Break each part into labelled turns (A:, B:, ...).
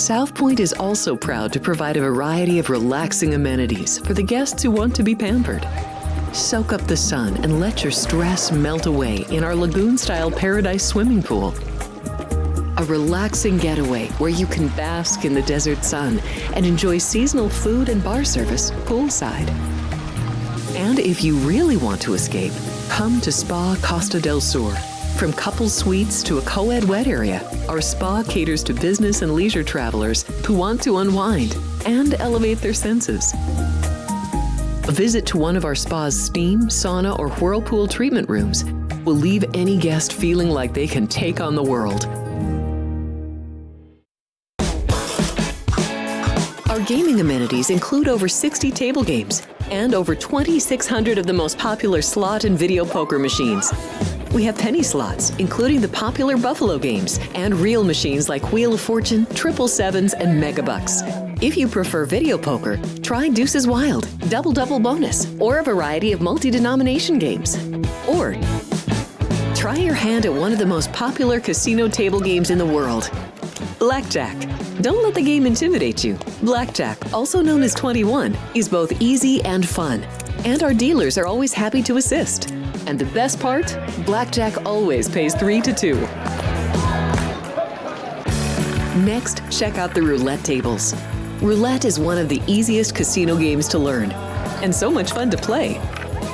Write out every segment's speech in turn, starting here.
A: South Point is also proud to provide a variety of relaxing amenities for the guests who want to be pampered. Soak up the sun and let your stress melt away in our lagoon-style paradise swimming pool. A relaxing getaway where you can bask in the desert sun and enjoy seasonal food and bar service poolside. And if you really want to escape, come to Spa Costa del Sur. From couple suites to a co-ed wet area, our spa caters to business and leisure travelers who want to unwind and elevate their senses. A visit to one of our spa's steam, sauna, or whirlpool treatment rooms will leave any guest feeling like they can take on the world. Our gaming amenities include over 60 table games and over 2,600 of the most popular slot and video poker machines. We have penny slots, including the popular Buffalo games, and real machines like Wheel of Fortune, Triple Sevens, and Megabucks. If you prefer video poker, try Deuces Wild, Double Bonus, or a variety of multi-denomination games. Or try your hand at one of the most popular casino table games in the world, Blackjack. Don't let the game intimidate you. Blackjack, also known as 21, is both easy and fun. And our dealers are always happy to assist. And the best part? Blackjack always pays 3 to 2. Next, check out the roulette tables. Roulette is one of the easiest casino games to learn, and so much fun to play.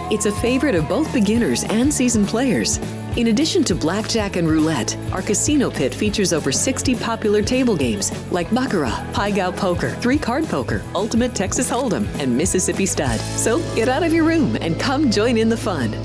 A: It's a favorite of both beginners and seasoned players. In addition to blackjack and roulette, our casino pit features over 60 popular table games like Baccarat, Pai Gow Poker, 3-Card Poker, Ultimate Texas Hold'em, and Mississippi Stud. So get out of your room and come join in the fun.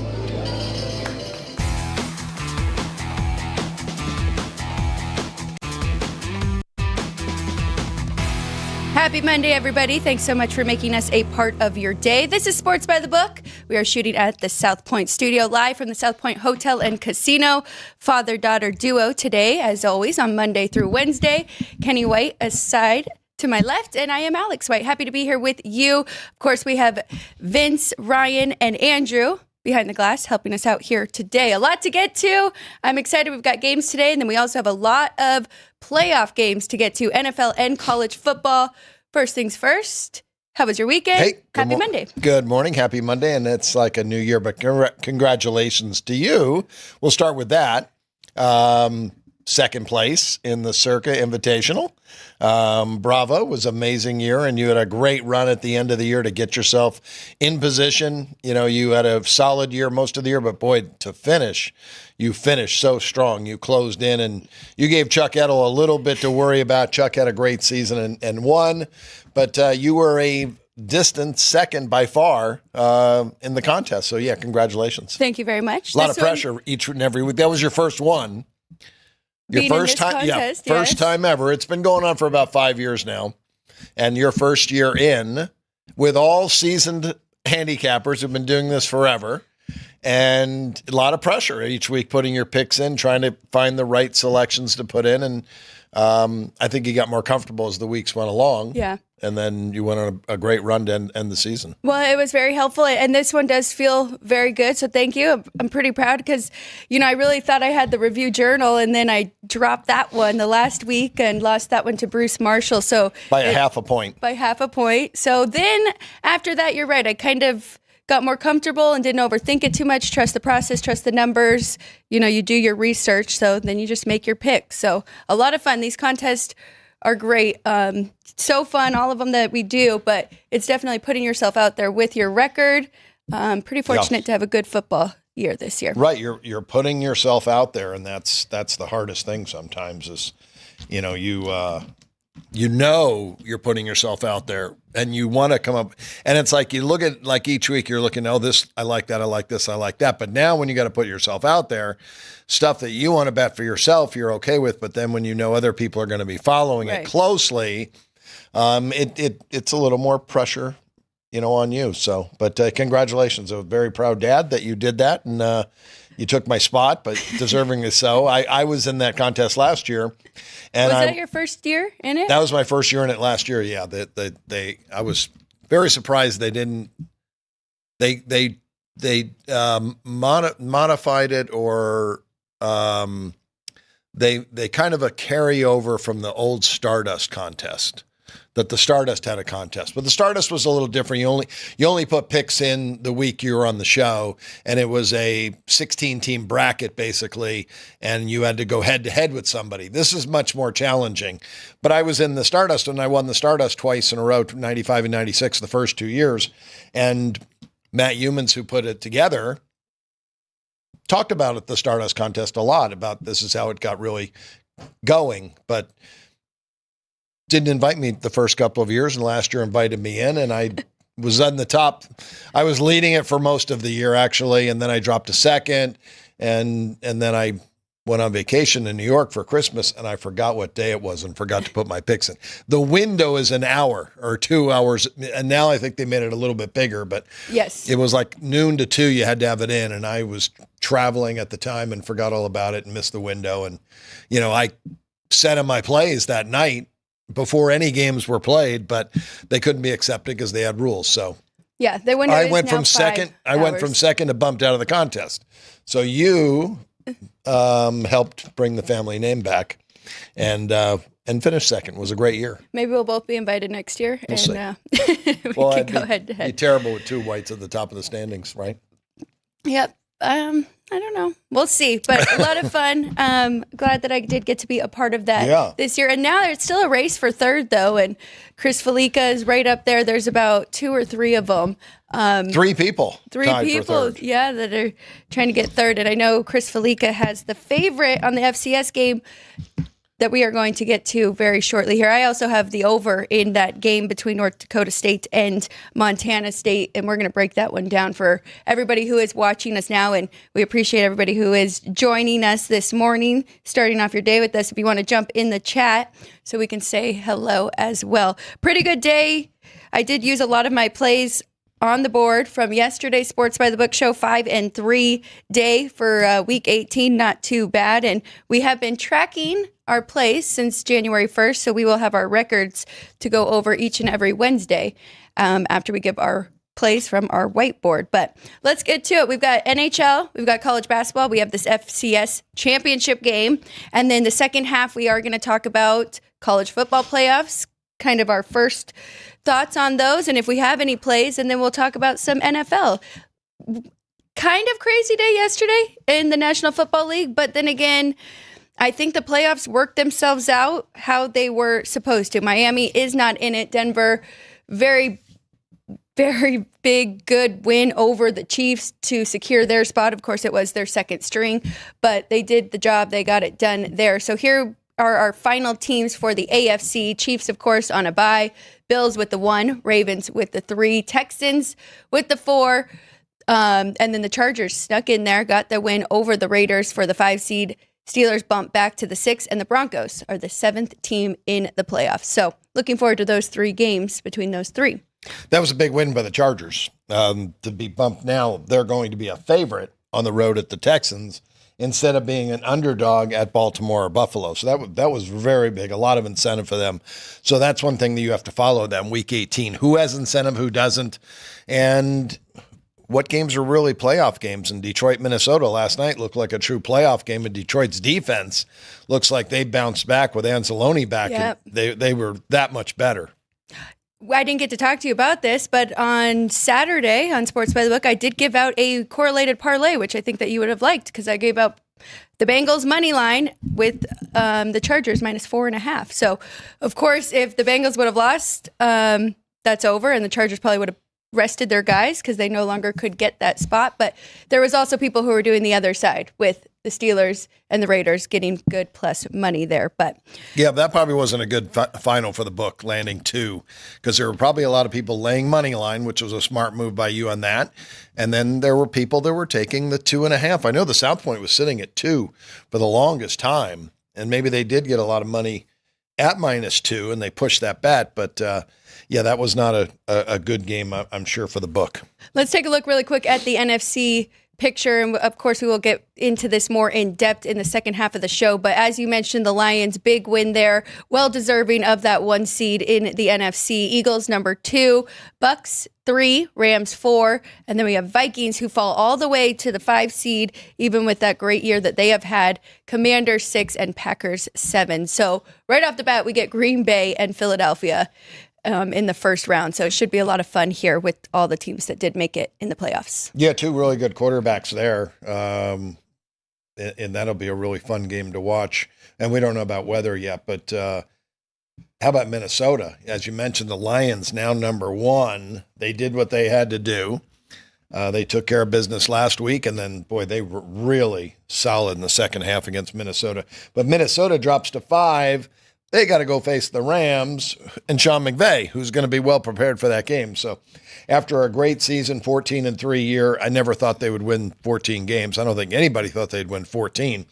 B: Happy Monday, everybody. Thanks so much for making us a part of your day. This is Sports by the Book. We are shooting at the South Point studio live from the South Point Hotel and Casino. Father-daughter duo today, as always, on Monday through Wednesday. Kenny White aside to my left, and I am Alex White. Happy to be here with you. Of course, we have Vince, Ryan, and Andrew behind the glass helping us out here today. A lot to get to. I'm excited. We've got games today, and then we also have a lot of playoff games to get to, NFL and college football. First things first, how was your weekend?
C: Hey,
B: Happy Monday.
C: Good morning. Happy Monday. And it's like a new year, but congratulations to you. We'll start with that. Second place in the Circa Invitational. Bravo. It was an amazing year, and you had a great run at the end of the year to get yourself in position. You know, you had a solid year most of the year, but boy, to finish, you finished so strong. You closed in, and you gave Chuck Edel a little bit to worry about. Chuck had a great season and won, but you were a distant second by far in the contest. So, yeah, congratulations.
B: Thank you very much.
C: A lot of pressure each and every week. That was your first one. Your first time,
B: contest,
C: first time ever. It's been going on for about 5 years now, and your first year in with all seasoned handicappers who've been doing this forever, and a lot of pressure each week putting your picks in, trying to find the right selections to put in, and I think you got more comfortable as the weeks went along.
B: Yeah.
C: And then you went on a great run to end the season.
B: Well, it was very helpful, and this one does feel very good, so thank you. I'm pretty proud because, you know, I really thought I had the review journal, and then I dropped that one the last week and lost that one to Bruce Marshall. So
C: By half a point.
B: By half a point. So then after that, you're right, I kind of got more comfortable and didn't overthink it too much. Trust the process, trust the numbers. You know, you do your research, so then you just make your picks. So a lot of fun. These contests are great. So fun, all of them that we do, but it's definitely putting yourself out there with your record. Pretty fortunate to have a good football year this year.
C: Right, you're putting yourself out there, and that's the hardest thing sometimes is, you know, you're putting yourself out there, and you want to come up, and it's like you look at, like, each week you're looking, oh, this, I like that, I like this, I like that. But now when you got to put yourself out there, stuff that you want to bet for yourself, you're okay with, but then when you know other people are going to be following it closely, it's a little more pressure, you know, on you. So, but congratulations. I'm a very proud dad that you did that, and you took my spot, but deservingly so. I was in that contest last year. And
B: was that your first year in it?
C: That was my first year in it last year. Yeah. I was very surprised they didn't, they modified it, or they kind of a carryover from the old Stardust contest. That the Stardust had a contest, but the Stardust was a little different. You only put picks in the week you were on the show, and it was a 16-team bracket basically, and you had to go head to head with somebody. This is much more challenging. But I was in the Stardust, and I won the Stardust twice in a row, 95 and 96, the first 2 years. And Matt Humans, who put it together, talked about it, the Stardust contest, a lot about this is how it got really going, but didn't invite me the first couple of years, and last year invited me in, and I was on the top. I was leading it for most of the year, actually, and then I dropped to second, and then I went on vacation in New York for Christmas, and I forgot what day it was and forgot to put my picks in. The window is an hour or 2 hours, and now I think they made it a little bit bigger, but
B: yes,
C: it was like noon to 2, you had to have it in, and I was traveling at the time and forgot all about it and missed the window, and, I set in my plays that night, before any games were played, but they couldn't be accepted because they had rules. So
B: yeah, the window
C: I went from second. I went from second to bumped out of the contest. So you helped bring the family name back, and finished second. It was a great year.
B: Maybe we'll both be invited next year,
C: We'll
B: and we
C: well,
B: can go head to
C: Be
B: head.
C: terrible with two whites at the top of the standings, right?
B: Yep. I don't know. We'll see, but a lot of fun. Glad that I did get to be a part of that this year. And now there's still a race for third, though. And Chris Felica is right up there. There's about 2 or 3 of them.
C: 3 people.
B: Three
C: tied for
B: people,
C: third.
B: yeah, that are trying to get third. And I know Chris Felica has the favorite on the FCS game that we are going to get to very shortly here. I also have the over in that game between North Dakota State and Montana State, and we're going to break that one down for everybody who is watching us now, and we appreciate everybody who is joining us this morning, starting off your day with us. If you want to jump in the chat so we can say hello as well. Pretty good day. I did use a lot of my plays on the board from yesterday's Sports by the Book show, 5 and 3 day for week 18. Not too bad. And we have been tracking our plays since January 1st. So we will have our records to go over each and every Wednesday after we give our plays from our whiteboard. But let's get to it. We've got NHL, we've got college basketball, we have this FCS championship game. And then the second half, we are going to talk about college football playoffs, kind of our first thoughts on those, and if we have any plays, and then we'll talk about some NFL. Kind of crazy day yesterday in the National Football League, but then again, I think the playoffs worked themselves out how they were supposed to. Miami is not in it. Denver, very, very big, good win over the Chiefs to secure their spot. Of course, it was their second string, but they did the job. They got it done there. So here are our final teams for the AFC. Chiefs, of course, on a bye. Bills with the 1, Ravens with the 3, Texans with the 4, and then the Chargers snuck in there, got the win over the Raiders for the 5 seed. Steelers bumped back to the 6, and the Broncos are the 7th team in the playoffs. So looking forward to those 3 games between those 3.
C: That was a big win by the Chargers. To be bumped now, they're going to be a favorite on the road at the Texans, instead of being an underdog at Baltimore or Buffalo. So that was very big, a lot of incentive for them. So that's one thing that you have to follow them, Week 18. Who has incentive, who doesn't, and what games are really playoff games. In Detroit, Minnesota last night looked like a true playoff game, and Detroit's defense looks like they bounced back with Anzalone back.
B: Yep.
C: And they were that much better.
B: I didn't get to talk to you about this, but on Saturday on Sports by the Book, I did give out a correlated parlay, which I think that you would have liked, because I gave out the Bengals money line with the Chargers -4.5. So, of course, if the Bengals would have lost, that's over, and the Chargers probably would have rested their guys because they no longer could get that spot. But there was also people who were doing the other side with the Steelers and the Raiders getting good plus money there. But
C: yeah, that probably wasn't a good final for the book, landing 2, because there were probably a lot of people laying money line, which was a smart move by you on that. And then there were people that were taking the 2.5. I know the South Point was sitting at 2 for the longest time, and maybe they did get a lot of money at -2 and they pushed that bet. But yeah, that was not a good game, I'm sure, for the book.
B: Let's take a look really quick at the NFC picture, and of course we will get into this more in depth in the second half of the show, but as you mentioned, the Lions, big win there, well deserving of that 1 seed in the NFC. Eagles number 2, Bucks 3, Rams 4, and then we have Vikings who fall all the way to the 5 seed, even with that great year that they have had, Commanders 6 and Packers 7. So right off the bat, we get Green Bay and Philadelphia in the first round. So it should be a lot of fun here with all the teams that did make it in the playoffs.
C: Yeah, 2 really good quarterbacks there. And that'll be a really fun game to watch. And we don't know about weather yet, but how about Minnesota? As you mentioned, the Lions now number 1. They did what they had to do. They took care of business last week, and then, boy, they were really solid in the second half against Minnesota. But Minnesota drops to 5. They got to go face the Rams and Sean McVay, who's going to be well prepared for that game. So after a great season, 14-3 year, I never thought they would win 14 games. I don't think anybody thought they'd win 14.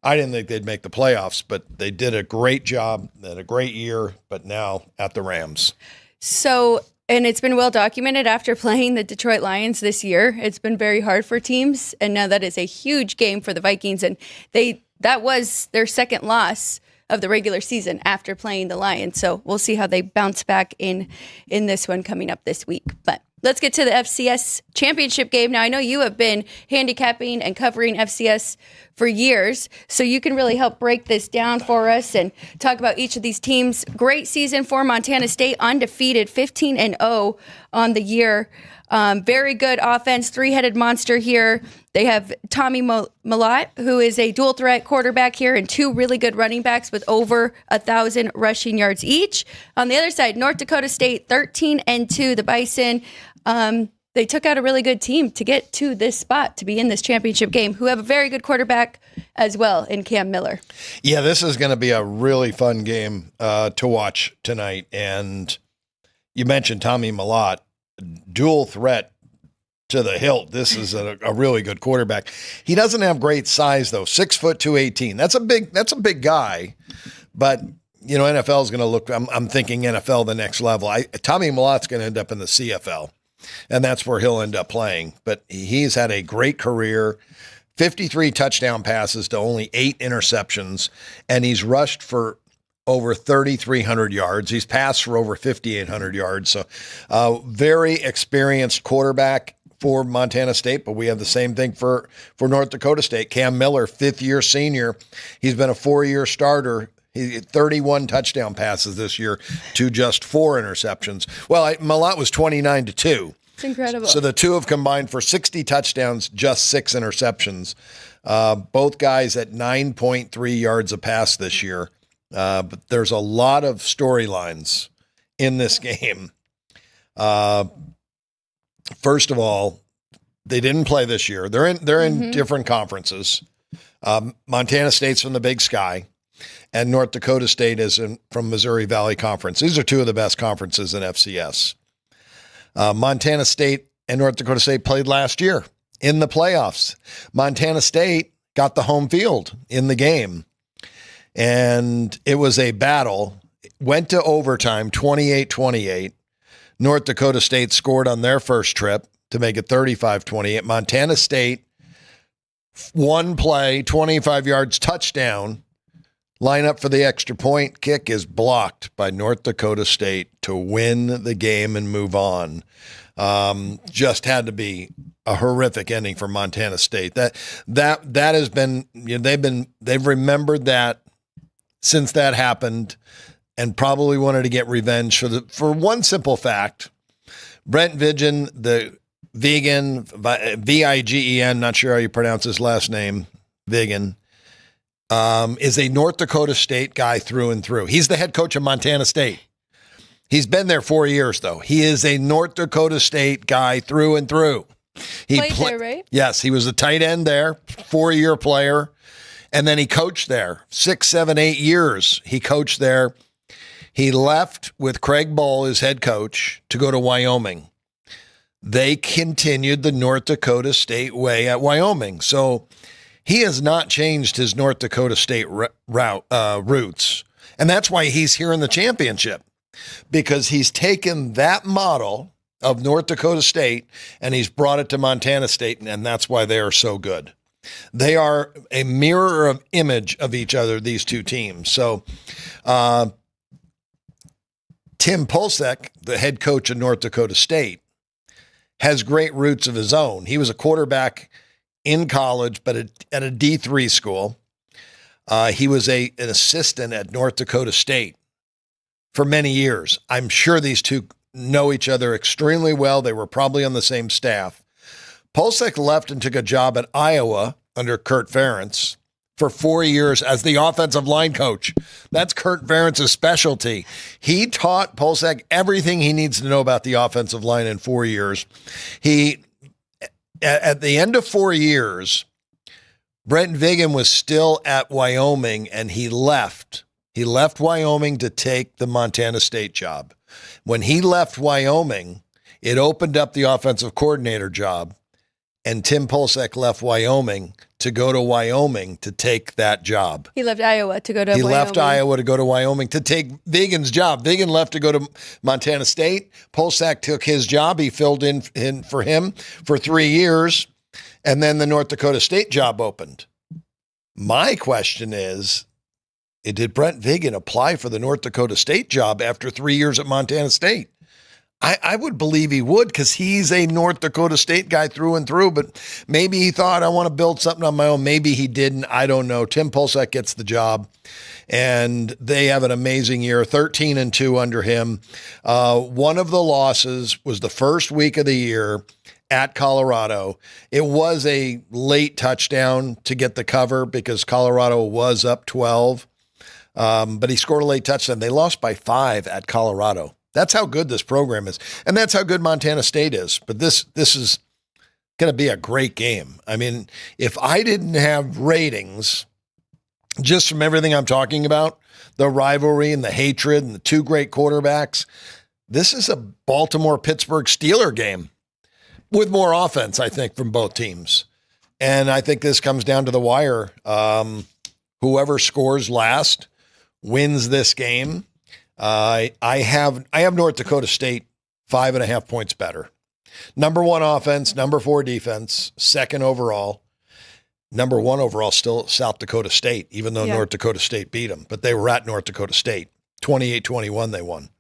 C: I didn't think they'd make the playoffs, but they did a great job. They had a great year, but now at the Rams.
B: So, and it's been well documented after playing the Detroit Lions this year. It's been very hard for teams, and now that is a huge game for the Vikings, and that was their second loss of the regular season after playing the Lions. So we'll see how they bounce back in this one coming up this week. But let's get to the FCS championship game. Now, I know you have been handicapping and covering FCS for years, so you can really help break this down for us and talk about each of these teams. Great season for Montana State, undefeated, 15-0 on the year. Very good offense, 3-headed monster here. They have Tommy Mellott, who is a dual threat quarterback here, and 2 really good running backs with over 1,000 rushing yards each. On the other side, North Dakota State, 13-2, the Bison. They took out a really good team to get to this spot, to be in this championship game, who have a very good quarterback as well in Cam Miller.
C: Yeah, this is going to be a really fun game to watch tonight. And you mentioned Tommy Mellott, dual threat to the hilt. This is a really good quarterback. He doesn't have great size though. 6 foot 218. That's a big guy. But you know, NFL is going to look. I'm thinking NFL the next level. Tommy Mellott's going to end up in the CFL, and that's where he'll end up playing. But he's had a great career. 53 touchdown passes to only 8 interceptions, and he's rushed for over 3,300 yards. He's passed for over 5,800 yards. So very experienced quarterback for Montana State, but we have the same thing for North Dakota State. Cam Miller, 5th-year senior. He's been a 4-year starter. He had 31 touchdown passes this year to just 4 interceptions. Well, Mellott was 29-2.
B: It's incredible.
C: So the two have combined for 60 touchdowns, just 6 interceptions. Both guys at 9.3 yards a pass this year. But there's a lot of storylines in this game. First of all, they didn't play this year. They're in different conferences. Montana State's from the Big Sky, and North Dakota State is from Missouri Valley Conference. These are 2 of the best conferences in FCS. Montana State and North Dakota State played last year in the playoffs. Montana State got the home field in the game. And it was a battle. Went to overtime, 28-28. North Dakota State scored on their first trip to make it 35-28. Montana State, 1 play, 25 yards, touchdown. Line up for the extra point. Kick is blocked by North Dakota State to win the game and move on. Just had to be a horrific ending for Montana State. That has been, you know, they've remembered that since that happened, and probably wanted to get revenge for one simple fact. Brent Vigen, the Vigen, Vigen, not sure how you pronounce his last name, Vigen, is a North Dakota State guy through and through. He's the head coach of Montana State. He's been there 4 years, though. He is a North Dakota State guy through and through. He
B: played there, right?
C: Yes, he was a tight end there, 4-year player. And then he coached there 6, 7, 8 years. He coached there. He left with Craig Bull as head coach to go to Wyoming. They continued the North Dakota State way at Wyoming. So he has not changed his North Dakota State roots. And that's why he's here in the championship, because he's taken that model of North Dakota State, and he's brought it to Montana State, and that's why they are so good. They are a mirror image of each other, these two teams. So Tim Polsek, the head coach of North Dakota State, has great roots of his own. He was a quarterback in college, but at a D3 school. He was an assistant at North Dakota State for many years. I'm sure these two know each other extremely well. They were probably on the same staff. Polsek left and took a job at Iowa under Kurt Ferentz for 4 years as the offensive line coach. That's Kurt Ferentz's specialty. He taught Polsek everything he needs to know about the offensive line in 4 years. At the end of 4 years, Brent Vigen was still at Wyoming, and he left. He left Wyoming to take the Montana State job. When he left Wyoming, it opened up the offensive coordinator job, and Tim Polsek left Wyoming to go to Wyoming to take that job.
B: He left Iowa to go to Wyoming.
C: He left Iowa to go to Wyoming to take Vigen's job. Vigen left to go to Montana State. Polsek took his job. He filled in for him for 3 years, and then the North Dakota State job opened. My question is, did Brent Vigen apply for the North Dakota State job after 3 years at Montana State? I would believe he would, because he's a North Dakota State guy through and through, but maybe he thought, I want to build something on my own. Maybe he didn't. I don't know. Tim Polsek gets the job, and they have an amazing year, 13-2 under him. One of the losses was the first week of the year at Colorado. It was a late touchdown to get the cover because Colorado was up 12, but he scored a late touchdown. They lost by 5 at Colorado. That's how good this program is. And that's how good Montana State is. But this is going to be a great game. I mean, if I didn't have ratings, just from everything I'm talking about, the rivalry and the hatred and the two great quarterbacks, this is a Baltimore-Pittsburgh Steeler game with more offense, I think, from both teams. And I think this comes down to the wire. Whoever scores last wins this game. I have North Dakota State 5.5 points better. Number 1 offense, number 4 defense, second overall. Number 1 overall still South Dakota State, even though North Dakota State beat them. But they were at North Dakota State. 28-21 they won.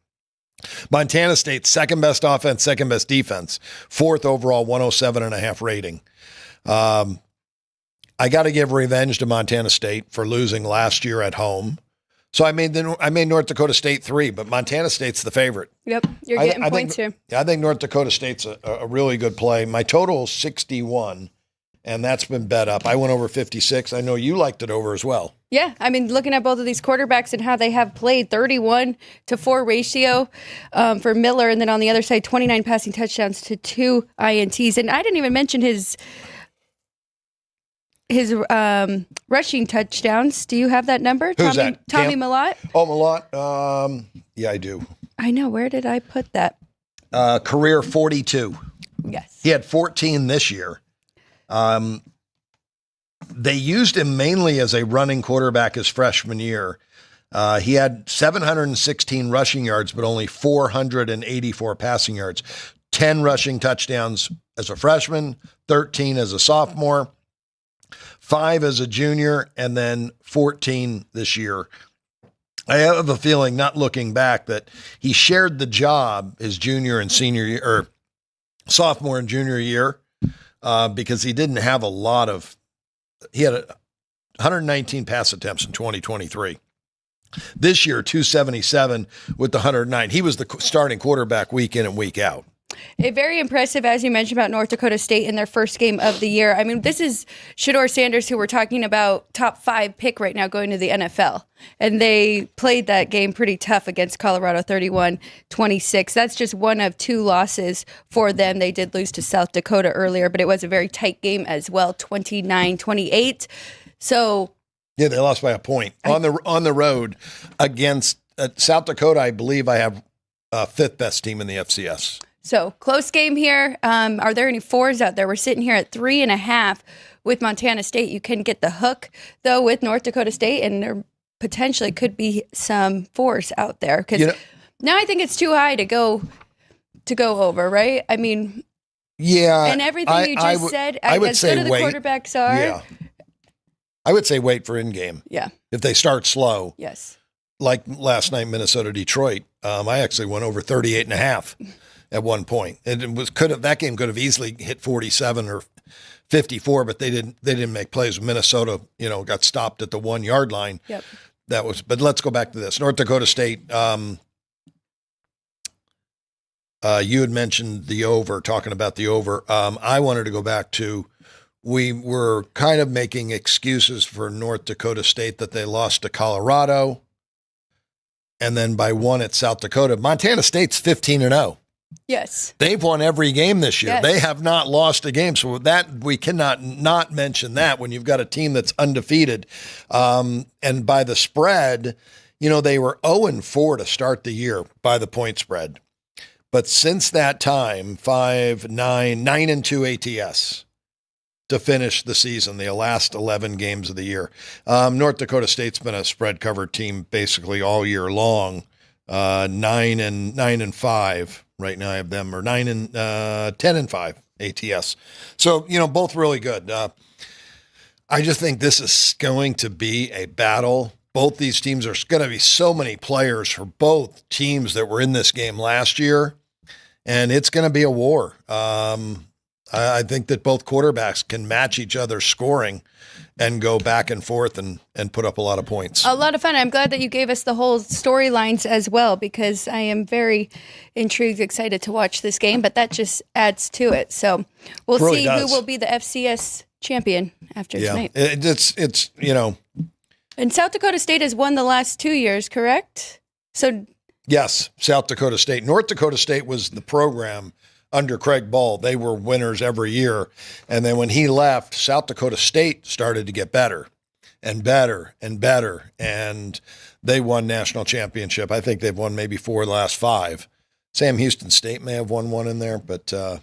C: Montana State, second best offense, second best defense. 4th overall, 107.5 rating. I got to give revenge to Montana State for losing last year at home. So I made North Dakota State 3, but Montana State's the favorite.
B: Yep, you're getting points here.
C: I think North Dakota State's a really good play. My total is 61, and that's been bet up. I went over 56. I know you liked it over as well.
B: Yeah, I mean, looking at both of these quarterbacks and how they have played, 31-4 ratio for Miller, and then on the other side, 29 passing touchdowns to 2 INTs. And I didn't even mention his rushing touchdowns. Do you have that number?
C: Who's that?
B: Tommy Mellott?
C: Oh, Mellott. Yeah, I do.
B: I know. Where did I put that?
C: Career 42.
B: Yes.
C: He had 14 this year. They used him mainly as a running quarterback his freshman year. He had 716 rushing yards, but only 484 passing yards. 10 rushing touchdowns as a freshman, 13 as a sophomore, 5 as a junior, and then 14 this year. I have a feeling, not looking back, that he shared the job his junior and senior year, or sophomore and junior year, because he didn't have a lot of. He had 119 pass attempts in 2023. This year, 277 with the 109. He was the starting quarterback week in and week out.
B: Very impressive, as you mentioned, about North Dakota State in their first game of the year. I mean, this is Shedeur Sanders, who we're talking about, top 5 pick right now going to the NFL. And they played that game pretty tough against Colorado, 31-26. That's just one of 2 losses for them. They did lose to South Dakota earlier, but it was a very tight game as well, 29-28. So
C: yeah, they lost by a point on the road against South Dakota. I believe I have 5th best team in the FCS.
B: So close game here. Are there any 4s out there? We're sitting here at 3.5 with Montana State. You can get the hook though with North Dakota State, and there potentially could be some 4s out there because now I think it's too high to go to go over, right? I mean,
C: yeah.
B: and everything you just said,
C: I would
B: as
C: say
B: good as the
C: wait.
B: quarterbacks are.
C: Yeah. I would say wait for in-game.
B: Yeah.
C: If they start slow.
B: Yes.
C: Like last night, Minnesota-Detroit, I actually went over 38.5 at one point. That game could have easily hit 47 or 54, but they didn't make plays. Minnesota, got stopped at the 1 yard line.
B: Yep.
C: But let's go back to this. North Dakota State, you had mentioned the over, talking about the over. I wanted to go back to, we were kind of making excuses for North Dakota State that they lost to Colorado and then by 1 at South Dakota. Montana State's 15-0.
B: Yes.
C: They've won every game this year.
B: Yes.
C: They have not lost a game. So that we cannot not mention that when you've got a team that's undefeated. And by the spread, they were 0-4 to start the year by the point spread. But since that time, 9-2 ATS to finish the season, the last 11 games of the year. North Dakota State's been a spread covered team basically all year long. 9-5 right now. I have them, or 10-5 ATS. So, both really good. I just think this is going to be a battle. Both these teams are going to be so many players for both teams that were in this game last year, and it's going to be a war. I think that both quarterbacks can match each other's scoring and go back and forth and put up a lot of points.
B: A lot of fun. I'm glad that you gave us the whole storylines as well, because I am very intrigued, excited to watch this game, but that just adds to it. So we'll see who will be the FCS champion after tonight.
C: It's
B: And South Dakota State has won the last 2 years, correct? So
C: yes, South Dakota State. North Dakota State was the program under Craig Ball. They were winners every year. And then when he left, South Dakota State started to get better and better and better. And they won national championship. I think they've won maybe 4 of the last 5. Sam Houston State may have won 1 in there, but I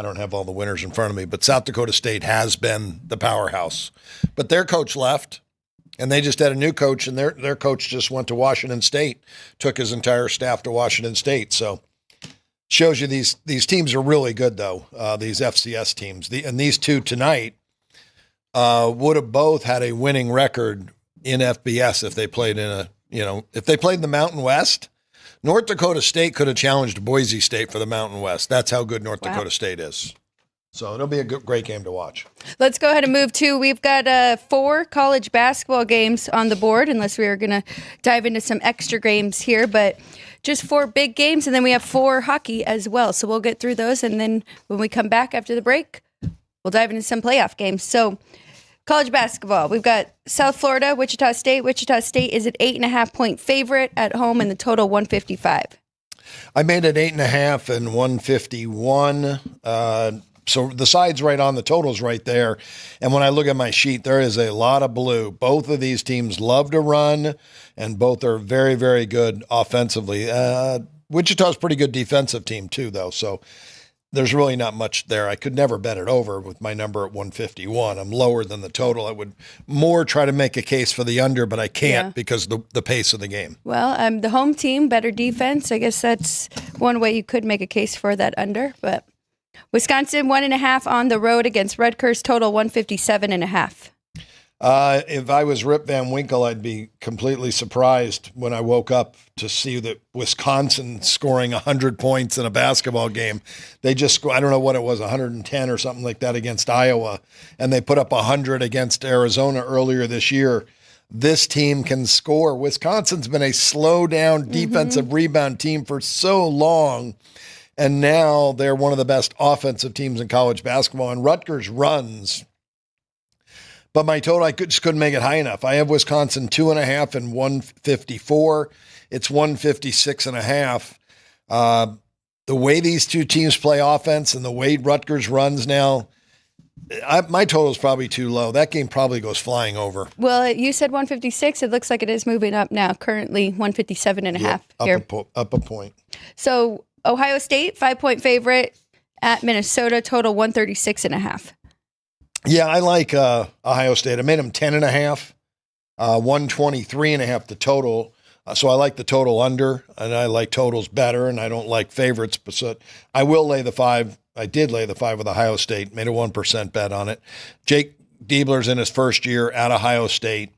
C: don't have all the winners in front of me. But South Dakota State has been the powerhouse. But their coach left, and they just had a new coach, and their coach just went to Washington State, took his entire staff to Washington State. So shows you these teams are really good, though, these FCS teams. And these two tonight would have both had a winning record in FBS if they played if they played in the Mountain West. North Dakota State could have challenged Boise State for the Mountain West. That's how good North Dakota State is. So it'll be a great game to watch.
B: Let's go ahead and move to, we've got 4 college basketball games on the board, unless we are going to dive into some extra games here, but just 4 big games, and then we have 4 hockey as well. So we'll get through those, and then when we come back after the break, we'll dive into some playoff games. So college basketball, we've got South Florida, Wichita State. Wichita State is an 8.5-point favorite at home, and the total 155.
C: I made it 8.5 and 151. So the side's right on, the total's right there. And when I look at my sheet, there is a lot of blue. Both of these teams love to run, and both are very, very good offensively. Wichita's a pretty good defensive team too, though. So there's really not much there. I could never bet it over with my number at 151. I'm lower than the total. I would more try to make a case for the under, but I can't because the pace of the game.
B: Well, the home team, better defense. I guess that's one way you could make a case for that under, but Wisconsin 1.5 on the road against Rutgers, total 157.5.
C: If I was Rip Van Winkle, I'd be completely surprised when I woke up to see that Wisconsin scoring 100 points in a basketball game. They just, I don't know what it was, 110 or something like that against Iowa, and they put up 100 against Arizona earlier this year. This team can score. Wisconsin's been a slow down defensive rebound team for so long. And now they're one of the best offensive teams in college basketball. And Rutgers runs. But my total, I just couldn't make it high enough. I have Wisconsin 2.5 and 154. It's 156.5. The way these two teams play offense and the way Rutgers runs now, my total is probably too low. That game probably goes flying over.
B: Well, you said 156. It looks like it is moving up now. Currently 157.5 here.
C: Up a point.
B: So Ohio State, 5-point favorite at Minnesota, total 136.5.
C: Yeah, I like Ohio State. I made them 10.5, 123.5 the total. So I like the total under, and I like totals better, and I don't like favorites. But so I will lay the 5. I did lay the 5 with Ohio State, made a 1% bet on it. Jake Diebler's in his first year at Ohio State.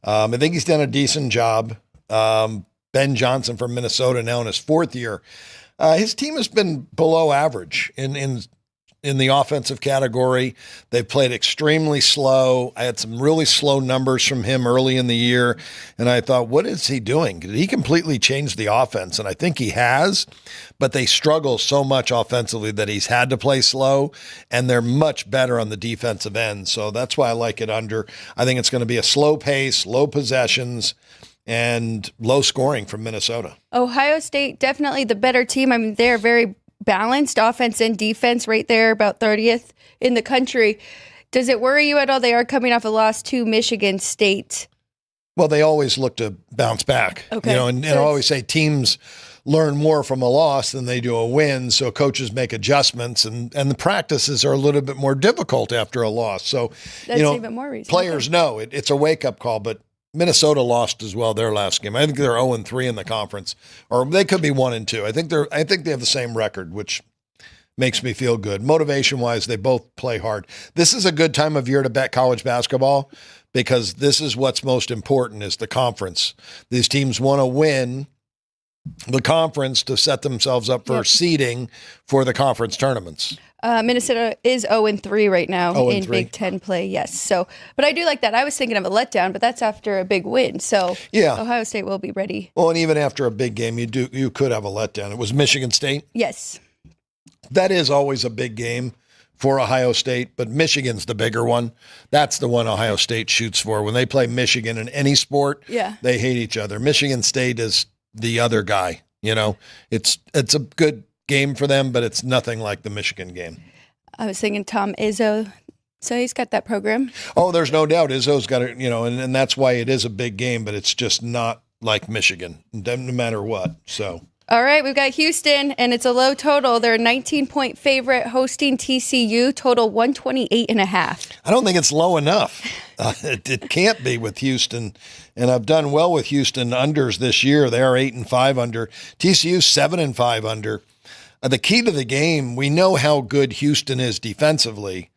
C: I think he's done a decent job. Ben Johnson from Minnesota now in his 4th year. His team has been below average in the offensive category. They've played extremely slow. I had some really slow numbers from him early in the year, and I thought, what is he doing? Did he completely change the offense? And I think he has, but they struggle so much offensively that he's had to play slow, and they're much better on the defensive end. So that's why I like it under. I think it's going to be a slow pace, low possessions, and low scoring from Minnesota.
B: Ohio State, definitely the better team. I mean, they're very balanced offense and defense right there, about 30th in the country. Does it worry you at all? They are coming off a loss to Michigan State.
C: Well, they always look to bounce back.
B: Okay.
C: And I always say teams learn more from a loss than they do a win. So coaches make adjustments, and the practices are a little bit more difficult after a loss. So,
B: That's even more reason.
C: Players know it's a wake-up call, but Minnesota lost as well their last game. I think they're 0-3 in the conference, or they could be 1-2. I think they have the same record, which makes me feel good. Motivation-wise, they both play hard. This is a good time of year to bet college basketball because this is what's most important is the conference. These teams want to win the conference to set themselves up for seeding for the conference tournaments.
B: Minnesota is 0-3 right now in Big Ten play, yes. So, but I do like that. I was thinking of a letdown, but that's after a big win. So Ohio State will be ready.
C: Well, and even after a big game, you could have a letdown. It was Michigan State.
B: Yes.
C: That is always a big game for Ohio State, but Michigan's the bigger one. That's the one Ohio State shoots for. When they play Michigan in any sport, they hate each other. Michigan State is the other guy. It's a good game for them, but it's nothing like the Michigan game.
B: I was thinking Tom Izzo, so he's got that program.
C: Oh, there's no doubt Izzo's got it, and that's why it is a big game, but it's just not like Michigan, no matter what. So.
B: All right, we've got Houston, and it's a low total. They're a 19-point favorite hosting TCU, total 128.5.
C: I don't think it's low enough. It can't be with Houston, and I've done well with Houston unders this year. They are 8-5 under. TCU 7-5 under. The key to the game, we know how good Houston is defensively,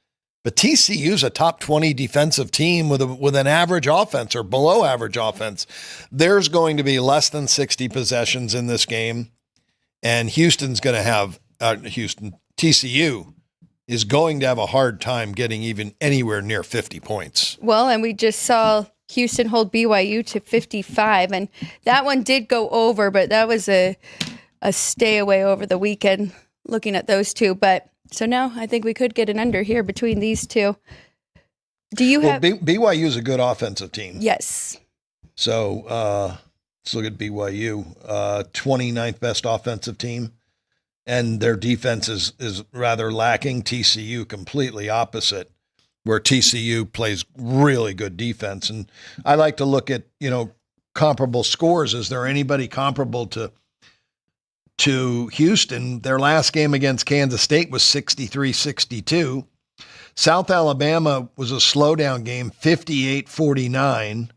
C: but TCU's a top 20 defensive team with an average offense or below average offense. There's going to be less than 60 possessions in this game, and Houston's going to have TCU is going to have a hard time getting even anywhere near 50 points.
B: Well, and we just saw Houston hold BYU to 55, and that one did go over, but that was a stay away over the weekend looking at those two. But so now I think we could get an under here between these two. Do you have
C: BYU is a good offensive team?
B: Yes.
C: So let's look at BYU, 29th best offensive team, and their defense is rather lacking. TCU completely opposite, where TCU plays really good defense. And I like to look at comparable scores. Is there anybody comparable to Houston? Their last game against Kansas State was 63-62. South Alabama was a slowdown game, 58-49.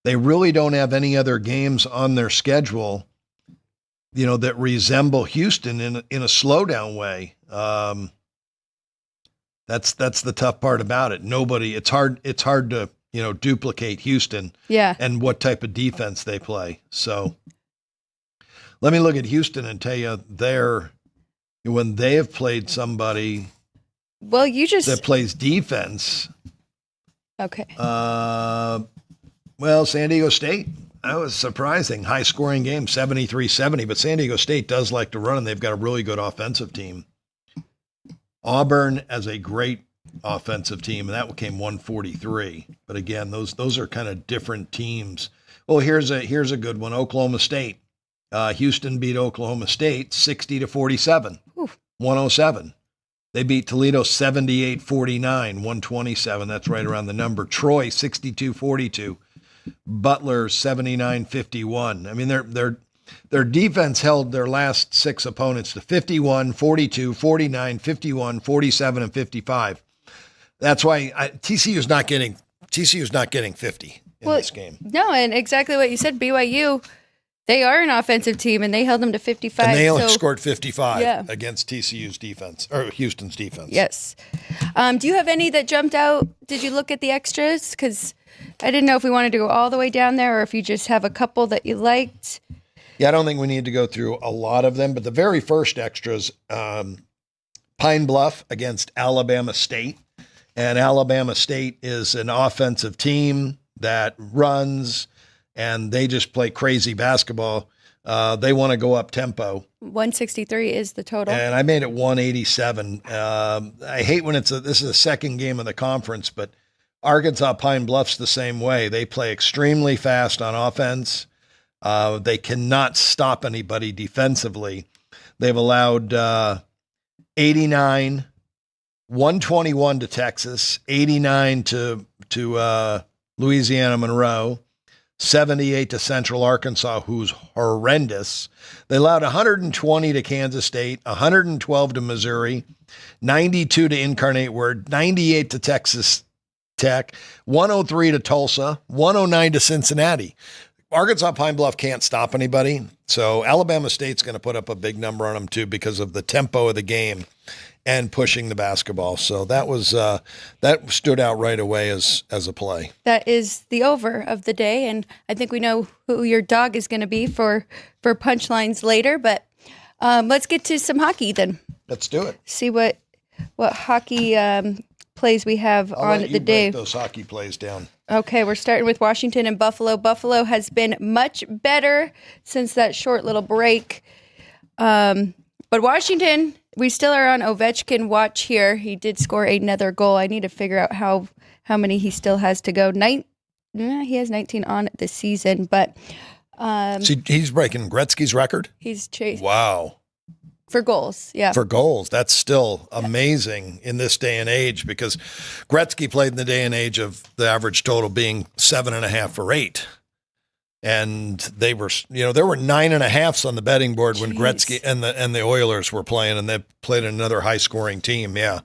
C: They really don't have any other games on their schedule, that resemble Houston in a slowdown way. That's the tough part about it. It's hard to, duplicate Houston and what type of defense they play. So let me look at Houston and tell you when they have played somebody that plays defense.
B: Okay.
C: San Diego State. That was surprising. High scoring game, 73-70, but San Diego State does like to run, and they've got a really good offensive team. Auburn as a great offensive team, and that came 143. But again, those are kind of different teams. Well, here's a good one. Oklahoma State. Houston beat Oklahoma State 60-47, 107. They beat Toledo 78-49, 127. That's right around the number. Troy 62-42. Butler 79-51. I mean, their defense held their last six opponents to 51, 42, 49, 51, 47, and 55. That's why TCU's not getting 50. in this game.
B: No, and exactly what you said, BYU, they are an offensive team, and they held them to 55.
C: And they only scored 55 against TCU's defense, or Houston's defense.
B: Yes. Do you have any that jumped out? Did you look at the extras? Because I didn't know if we wanted to go all the way down there or if you just have a couple that you liked.
C: Yeah, I don't think we need to go through a lot of them, but the very first extras, Pine Bluff against Alabama State. And Alabama State is an offensive team that runs, and they just play crazy basketball. They want to go up tempo.
B: 163 is the total.
C: And I made it 187. I hate when this is the second game of the conference, but Arkansas Pine Bluff's the same way. They play extremely fast on offense. They cannot stop anybody defensively. They've allowed 89, 121 to Texas, 89 to Louisiana Monroe, 78 to Central Arkansas, who's horrendous. They allowed 120 to Kansas State, 112 to Missouri, 92 to Incarnate Word, 98 to Texas Tech, 103 to Tulsa, 109 to Cincinnati. Arkansas Pine Bluff can't stop anybody, so Alabama State's going to put up a big number on them too because of the tempo of the game and pushing the basketball. So that was that stood out right away as a play.
B: That is the over of the day, and I think we know who your dog is going to be for punchlines later. But let's get to some hockey then.
C: Let's do it.
B: See what hockey plays we have on the day.
C: Break those hockey plays down.
B: Okay, we're starting with Washington and Buffalo. Buffalo has been much better since that short little break. But Washington, we still are on Ovechkin watch here. He did score another goal. I need to figure out how many he still has to go. He has 19 on the season, but
C: he's breaking Gretzky's record?
B: He's chasing.
C: Wow.
B: For goals, yeah.
C: For goals. That's still amazing in this day and age because Gretzky played in the day and age of the average total being 7.5 for 8. And they were, there were 9.5s on the betting board when Gretzky and the Oilers were playing, and they played another high scoring team. Yeah.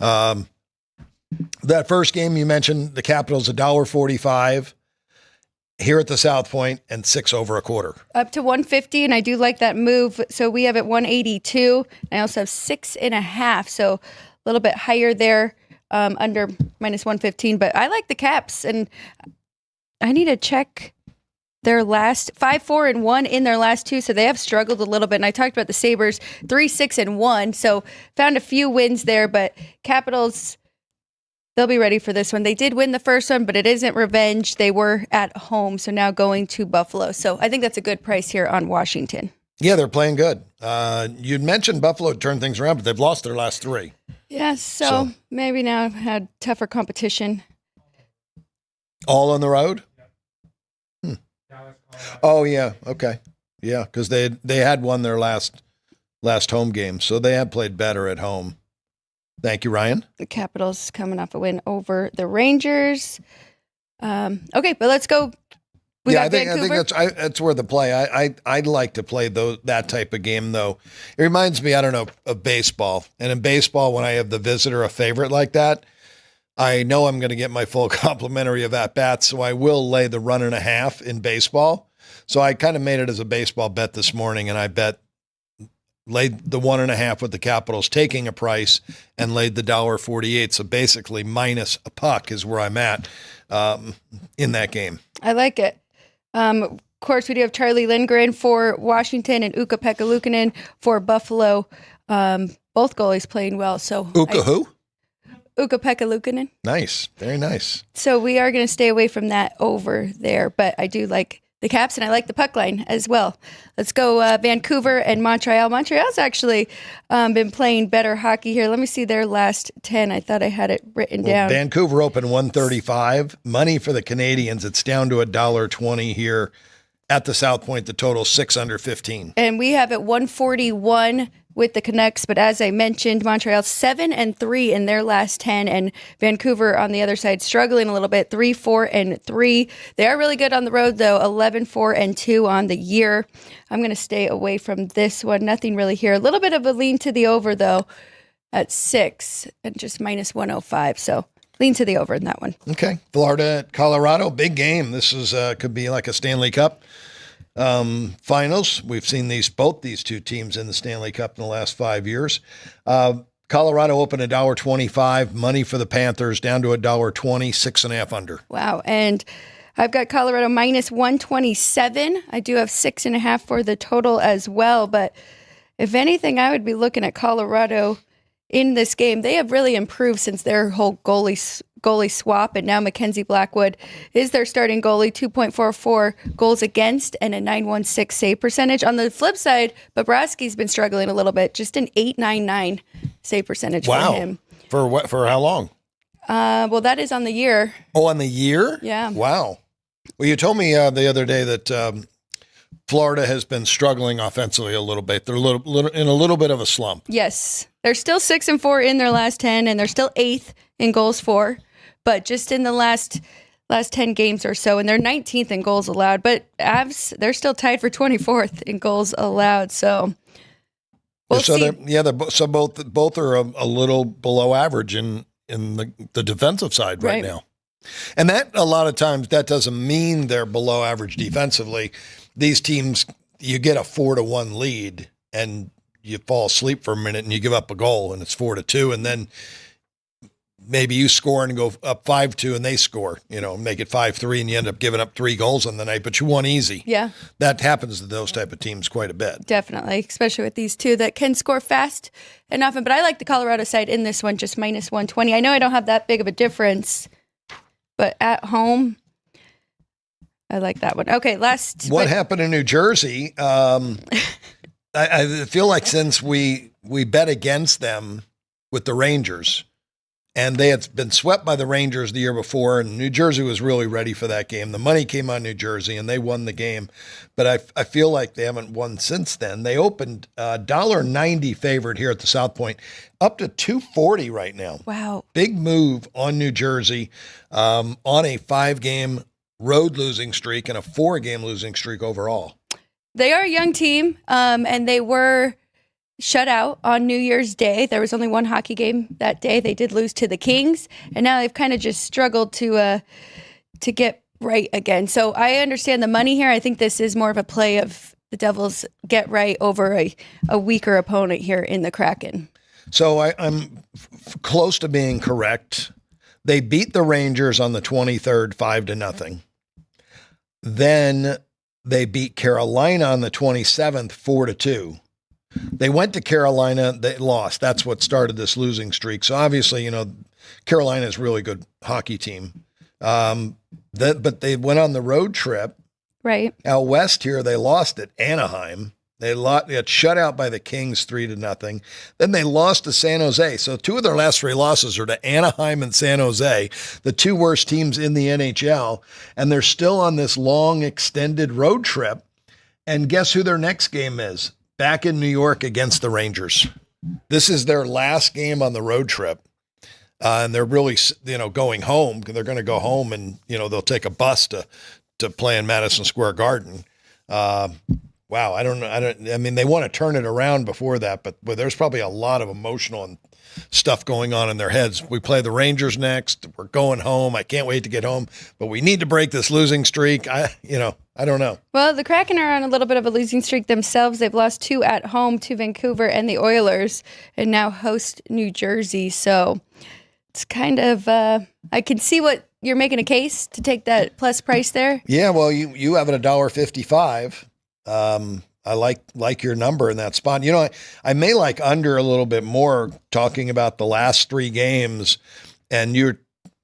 C: That first game you mentioned, the Capitals, $1.45 here at the South Point and 6 over a quarter.
B: Up to 150, and I do like that move. So we have it 182. I also have 6.5, so a little bit higher there, under minus 115. But I like the Caps, and I need to check their last 5-4-1 in their last 2, so they have struggled a little bit. And I talked about the Sabres 3-6-1, so found a few wins there. But Capitals, they'll be ready for this one. They did win the first one, but it isn't revenge. They were at home, so now going to Buffalo. So I think that's a good price here on Washington.
C: Yeah, they're playing good. You'd mentioned Buffalo turned things around, but they've lost their last 3.
B: Yeah, so maybe now had tougher competition.
C: All on the road? Oh, yeah. Okay. Yeah, because they had won their last home game, so they have played better at home. Thank you, Ryan.
B: The Capitals coming off a win over the Rangers. Okay, but let's go.
C: I think that's where the play. I'd like to play that type of game, though. It reminds me, I don't know, of baseball. And in baseball, when I have the visitor a favorite like that, I know I'm going to get my full complimentary of at-bats, so I will lay the 1.5 in baseball. So I kind of made it as a baseball bet this morning, and I laid the 1.5 with the Capitals taking a price and laid the $1.48. So basically minus a puck is where I'm at in that game.
B: I like it. Of course, we do have Charlie Lindgren for Washington and Ukko-Pekka Luukkonen for Buffalo. Both goalies playing well. So
C: who?
B: Ukko-Pekka Luukkonen.
C: Nice. Very nice.
B: So we are going to stay away from that over there, but I do like the Caps, and I like the puck line as well. Let's go Vancouver and Montreal. Montreal's actually been playing better hockey here. Let me see their last 10. I thought I had it written down.
C: Vancouver opened 135. Money for the Canadians. It's down to $1.20 here at the South Point. The total 6 under 15.
B: And we have it 141 with the Canucks, but as I mentioned, Montreal 7-3 in their last 10, and Vancouver on the other side struggling a little bit, 3-4-3. They are really good on the road though, 11-4-2 on the year. I'm going to stay away from this one. Nothing really here. A little bit of a lean to the over though at 6 and just minus 105. So Lean to the over in that one.
C: Okay. Florida at Colorado, big game. This is could be like a Stanley Cup finals. We've seen both these two teams in the Stanley Cup in the last 5 years. Colorado opened $1.25, money for the Panthers down to $1.20, 6.5 under.
B: Wow. And I've got Colorado minus 127. I do have 6.5 for the total as well. But if anything, I would be looking at Colorado in this game. They have really improved since their whole goalie swap, and now Mackenzie Blackwood is their starting goalie, 2.44 goals against and a 916 save percentage. On the flip side, Bobrovsky's been struggling a little bit, just an 899 save percentage for him.
C: For what? For how long?
B: Well, that is on the year.
C: Oh, on the year?
B: Yeah.
C: Wow. Well, you told me the other day that Florida has been struggling offensively a little bit. They're in a little bit of a slump.
B: Yes. They're still 6-4 in their last 10, and they're still 8th in goals for, but just in the last 10 games or so, and they're 19th in goals allowed. But Avs, they're still tied for 24th in goals allowed. So we'll see.
C: Both are a little below average in the defensive side right now. And that a lot of times that doesn't mean they're below average defensively. These teams, you get a 4-1 lead and you fall asleep for a minute and you give up a goal and it's 4-2, and then maybe you score and go up 5-2 and they score, make it 5-3, and you end up giving up 3 goals on the night, but you won easy.
B: Yeah.
C: That happens to those type of teams quite a bit.
B: Definitely, especially with these two that can score fast and often. But I like the Colorado side in this one, just minus 120. I know I don't have that big of a difference, but at home, I like that one. Okay, what
C: happened in New Jersey? I feel like since we bet against them with the Rangers, and they had been swept by the Rangers the year before, and New Jersey was really ready for that game. The money came on New Jersey, and they won the game. But I feel like they haven't won since then. They opened $1.90 favored here at the South Point, up to $2.40 right now.
B: Wow.
C: Big move on New Jersey on a 5-game road losing streak and a 4-game losing streak overall.
B: They are a young team, and they were shut out on New Year's Day. There was only one hockey game that day. They did lose to the Kings, and now they've kind of just struggled to get right again. So I understand the money here. I think this is more of a play of the Devils get right over a weaker opponent here in the Kraken.
C: So I'm close to being correct. They beat the Rangers on the 23rd, 5-0. Then they beat Carolina on the 27th, 4-2. They went to Carolina, they lost. That's what started this losing streak. So obviously, Carolina is a really good hockey team. But they went on the road trip.
B: Right.
C: Out west here, they lost at Anaheim. They got shut out by the Kings 3-0. Then they lost to San Jose. So 2 of their last 3 losses are to Anaheim and San Jose, the 2 worst teams in the NHL. And they're still on this long, extended road trip. And guess who their next game is? Back in New York against the Rangers. This is their last game on the road trip. And they're really, going home. They're going to go home and, they'll take a bus to play in Madison Square Garden. Wow. I mean, they want to turn it around before that, but there's probably a lot of emotional and stuff going on in their heads. We play the Rangers next. We're going home. I can't wait to get home, but we need to break this losing streak. I don't know.
B: Well, the Kraken are on a little bit of a losing streak themselves. They've lost 2 at home to Vancouver and the Oilers, and now host New Jersey. So it's kind of, I can see what you're making a case to take that plus price there.
C: Yeah. Well, you have it $1.55. I like your number in that spot. I may like under a little bit more, talking about the last 3 games, and you're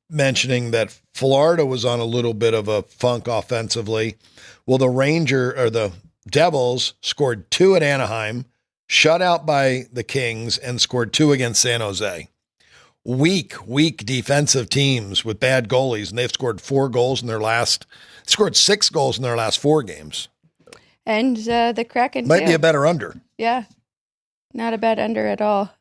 C: mentioning that Florida was on a little bit of a funk offensively. Well, the Devils scored 2 at Anaheim, shut out by the Kings, and scored 2 against San Jose. Weak defensive teams with bad goalies, and they've scored 4 goals in scored 6 goals in their last 4 games.
B: And the Kraken
C: might be a better under.
B: Yeah, not a bad under at all.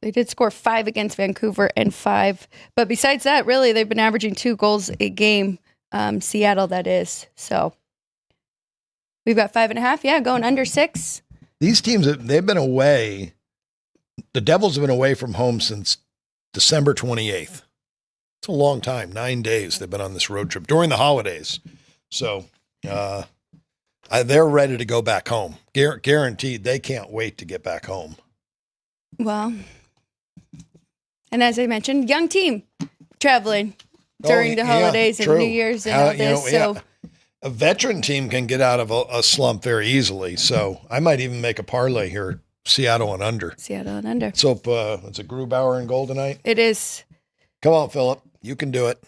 B: They did score 5 against Vancouver and 5. But besides that, really, they've been averaging 2 goals a game. Seattle, that is. So we've got 5.5. Yeah, going under 6.
C: These teams, they've been away. The Devils have been away from home since December 28th. It's a long time, 9 days they've been on this road trip during the holidays. So they're ready to go back home. Guaranteed they can't wait to get back home.
B: Well, and as I mentioned, young team traveling during the holidays and
C: true.
B: New Year's and all this.
C: A veteran team can get out of a slump very easily. So I might even make a parlay here, Seattle and under.
B: Seattle and under.
C: So it's a Grubauer and goal tonight.
B: It is.
C: Come on, Philip. You can do it.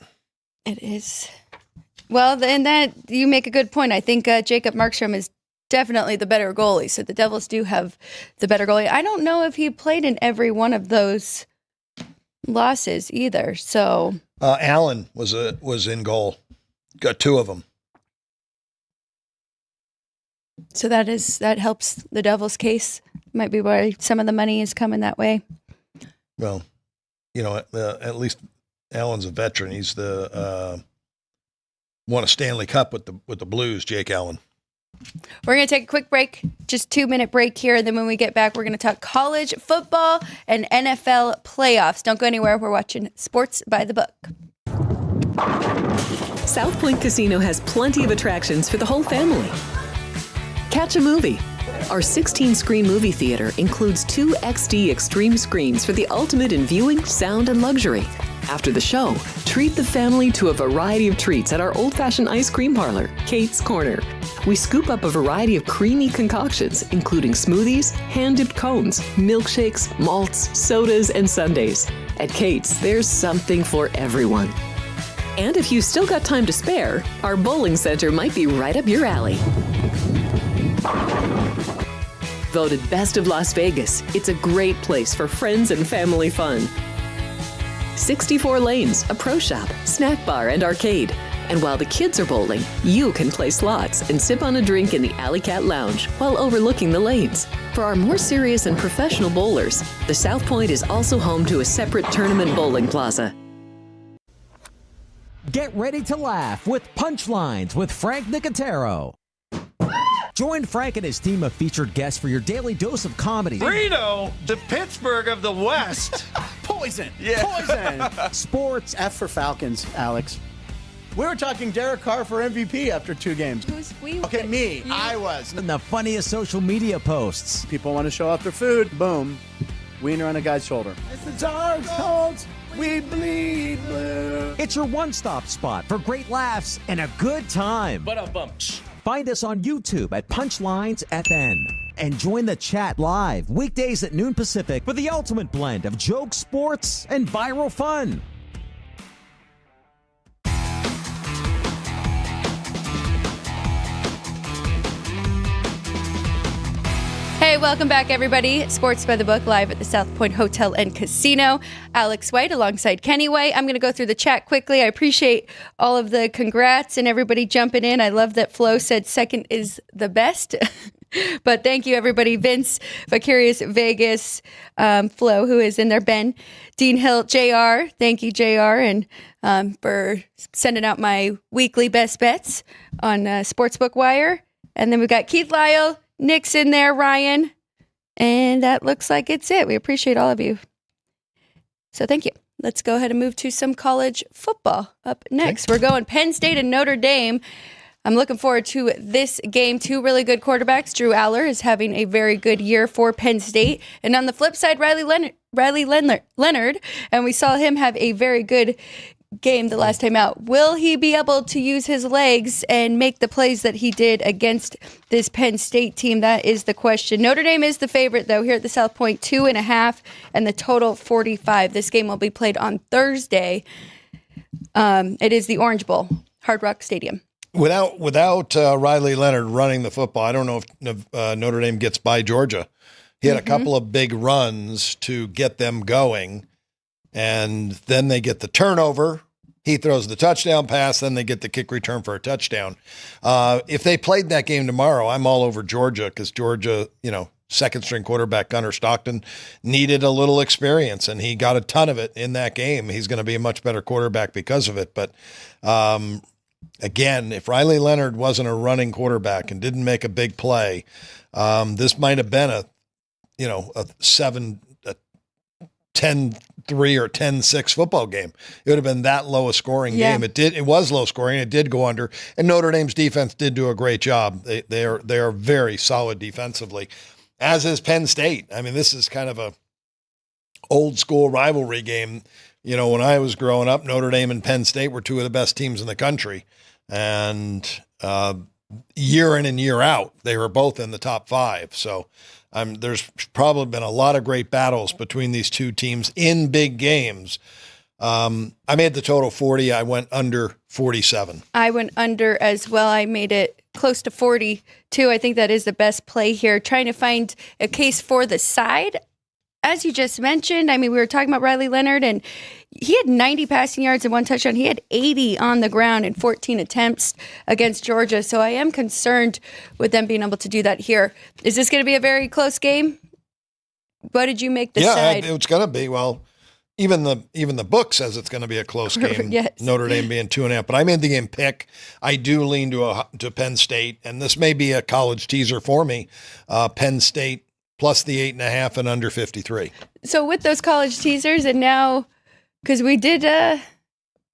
B: It is. Well, then that you make a good point. I think Jacob Markstrom is definitely the better goalie. So the Devils do have the better goalie. I don't know if he played in every one of those losses either. So
C: Allen was in goal. Got 2 of them.
B: So that helps the Devils' case. Might be why some of the money is coming that way.
C: Well, at least Allen's a veteran. He's won a Stanley Cup with the Blues, Jake Allen.
B: We're going to take a quick break, just 2-minute break here. And then when we get back, we're going to talk college football and NFL playoffs. Don't go anywhere. We're watching Sports by the Book.
A: South Point Casino has plenty of attractions for the whole family. Catch a movie. Our 16-screen movie theater includes 2 XD Extreme screens for the ultimate in viewing, sound, and luxury. After the show, treat the family to a variety of treats at our old-fashioned ice cream parlor, Kate's Corner. We scoop up a variety of creamy concoctions, including smoothies, hand-dipped cones, milkshakes, malts, sodas, and sundaes. At Kate's, there's something for everyone. And if you've still got time to spare, our bowling center might be right up your alley. Voted Best of Las Vegas, it's a great place for friends and family fun. 64 lanes, a pro shop, snack bar, and arcade. And while the kids are bowling, you can play slots and sip on a drink in the Alley Cat Lounge while overlooking the lanes. For our more serious and professional bowlers, the South Point is also home to a separate tournament bowling plaza.
D: Get ready to laugh with Punchlines with Frank Nicotero. Join Frank and his team of featured guests for your daily dose of comedy.
E: Reno, the Pittsburgh of the West.
F: Poison.
E: Yeah.
F: Poison.
D: Sports.
F: F for Falcons, Alex. We were talking Derek Carr for MVP after 2 games.
B: Who's we?
F: Okay, me. I was.
D: And the funniest social media posts.
F: People want to show off their food. Boom. Wiener on a guy's shoulder. It's the dark tones. We bleed blue.
D: It's your one-stop spot for great laughs and a good time. Find us on YouTube at Punchlines FN. And join the chat live weekdays at noon Pacific for the ultimate blend of jokes, sports, and viral fun.
B: Hey, welcome back, everybody. Sports by the Book, live at the South Point Hotel and Casino. Alex White alongside Kenny White. I'm going to go through the chat quickly. I appreciate all of the congrats and everybody jumping in. I love that Flo said second is the best. But thank you, everybody. Vince, Vicarious Vegas, Flo, who is in there, Ben, Dean Hilt, JR. Thank you, JR, and for sending out my weekly best bets on Sportsbook Wire. And then we've got Keith Lyle, Nick's in there, Ryan, and that looks like it's it. We appreciate all of you. So thank you. Let's go ahead and move to some college football up next. We're going Penn State and Notre Dame. I'm looking forward to this game. 2 really good quarterbacks. Drew Aller is having a very good year for Penn State. And on the flip side, Riley Leonard, and we saw him have a very good game the last time out. Will he be able to use his legs and make the plays that he did against this Penn State team? That is the question. Notre Dame is the favorite, though, here at the South Point, 2.5, and the total 45. This game will be played on Thursday. It is the Orange Bowl, Hard Rock Stadium.
C: Without Riley Leonard running the football, I don't know if Notre Dame gets by Georgia. He had a couple of big runs to get them going, and then they get the turnover. He throws the touchdown pass, then they get the kick return for a touchdown. If they played that game tomorrow, I'm all over Georgia because Georgia, second-string quarterback Gunnar Stockton needed a little experience, and he got a ton of it in that game. He's going to be a much better quarterback because of it. But again, if Riley Leonard wasn't a running quarterback and didn't make a big play, this might have been a 10-3 or 10-6 football game. It would have been that low a scoring game. It was low scoring. It did go under, and Notre Dame's defense did do a great job. They are very solid defensively, as is Penn State. I mean, this is kind of a old school rivalry game. You know, when I was growing up, Notre Dame and Penn State were two of the best teams in the country, and year in and year out, they were both in the top 5. So there's probably been a lot of great battles between these two teams in big games. I made the total 40. I went under 47.
B: I went under as well. I made it close to 42. I think that is the best play here. Trying to find a case for the side. As you just mentioned, I mean, we were talking about Riley Leonard, and he had 90 passing yards and 1 touchdown. He had 80 on the ground in 14 attempts against Georgia. So I am concerned with them being able to do that here. Is this going to be a very close game? What did you make the side?
C: Yeah, it's going to be. Well, even the book says it's going to be a close game.
B: Yes.
C: Notre Dame being 2.5, but I made the game pick. I do lean to Penn State, and this may be a college teaser for me. Penn State plus the 8.5 and under 53.
B: So with those college teasers, and now, because we did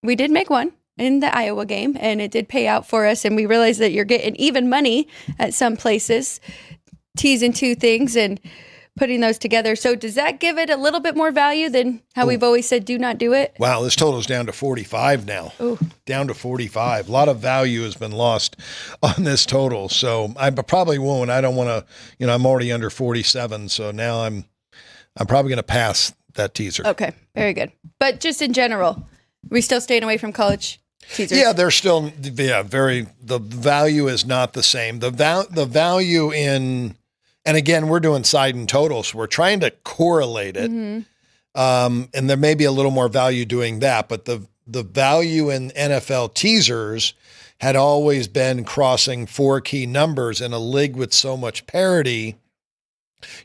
B: make one in the Iowa game, and it did pay out for us, and we realized that you're getting even money at some places, teasing two things and putting those together. So does that give it a little bit more value than how we've always said do not do it?
C: Wow, this total's down to 45 now.
B: Ooh.
C: Down to 45. A lot of value has been lost on this total. So I probably won't. I don't want to, I'm already under 47. So now I'm probably going to pass that teaser.
B: Okay, very good. But just in general, we still staying away from college teasers?
C: Yeah, they're still, the value is not the same. The value in, and again, we're doing side and total, so we're trying to correlate it. Mm-hmm. And there may be a little more value doing that, but the value in NFL teasers had always been crossing 4 key numbers. In a league with so much parity,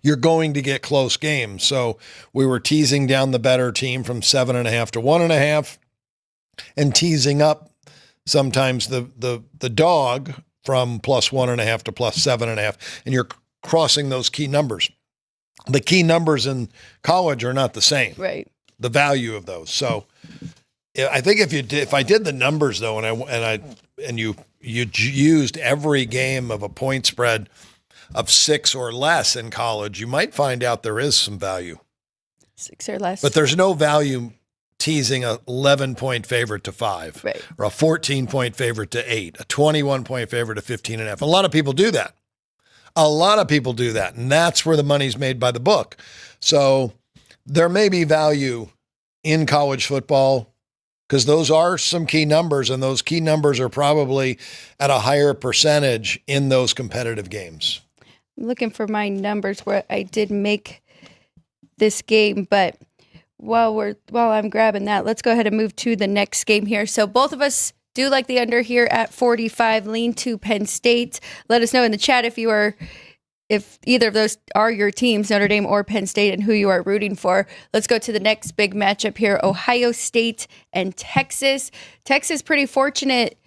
C: you're going to get close games. So we were teasing down the better team from 7.5 to 1.5, and teasing up sometimes the dog from plus 1.5 to plus 7.5, and you're crossing those key numbers. The key numbers in college are not the same.
B: Right.
C: The value of those. So I think if I did the numbers though, and you used every game of a point spread of 6 or less in college, you might find out there is some value.
B: 6 or less.
C: But there's no value teasing a 11-point favorite to 5,
B: right,
C: or a 14-point favorite to 8, a 21-point favorite to 15.5. A lot of people do that. And that's where the money's made by the book. So there may be value in college football because those are some key numbers, and those key numbers are probably at a higher percentage in those competitive games.
B: I'm looking for my numbers where I did make this game, but while I'm grabbing that, let's go ahead and move to the next game here. So both of us do like the under here at 45, lean to Penn State. Let us know in the chat if either of those are your teams, Notre Dame or Penn State, and who you are rooting for. Let's go to the next big matchup here, Ohio State and Texas. Texas pretty fortunate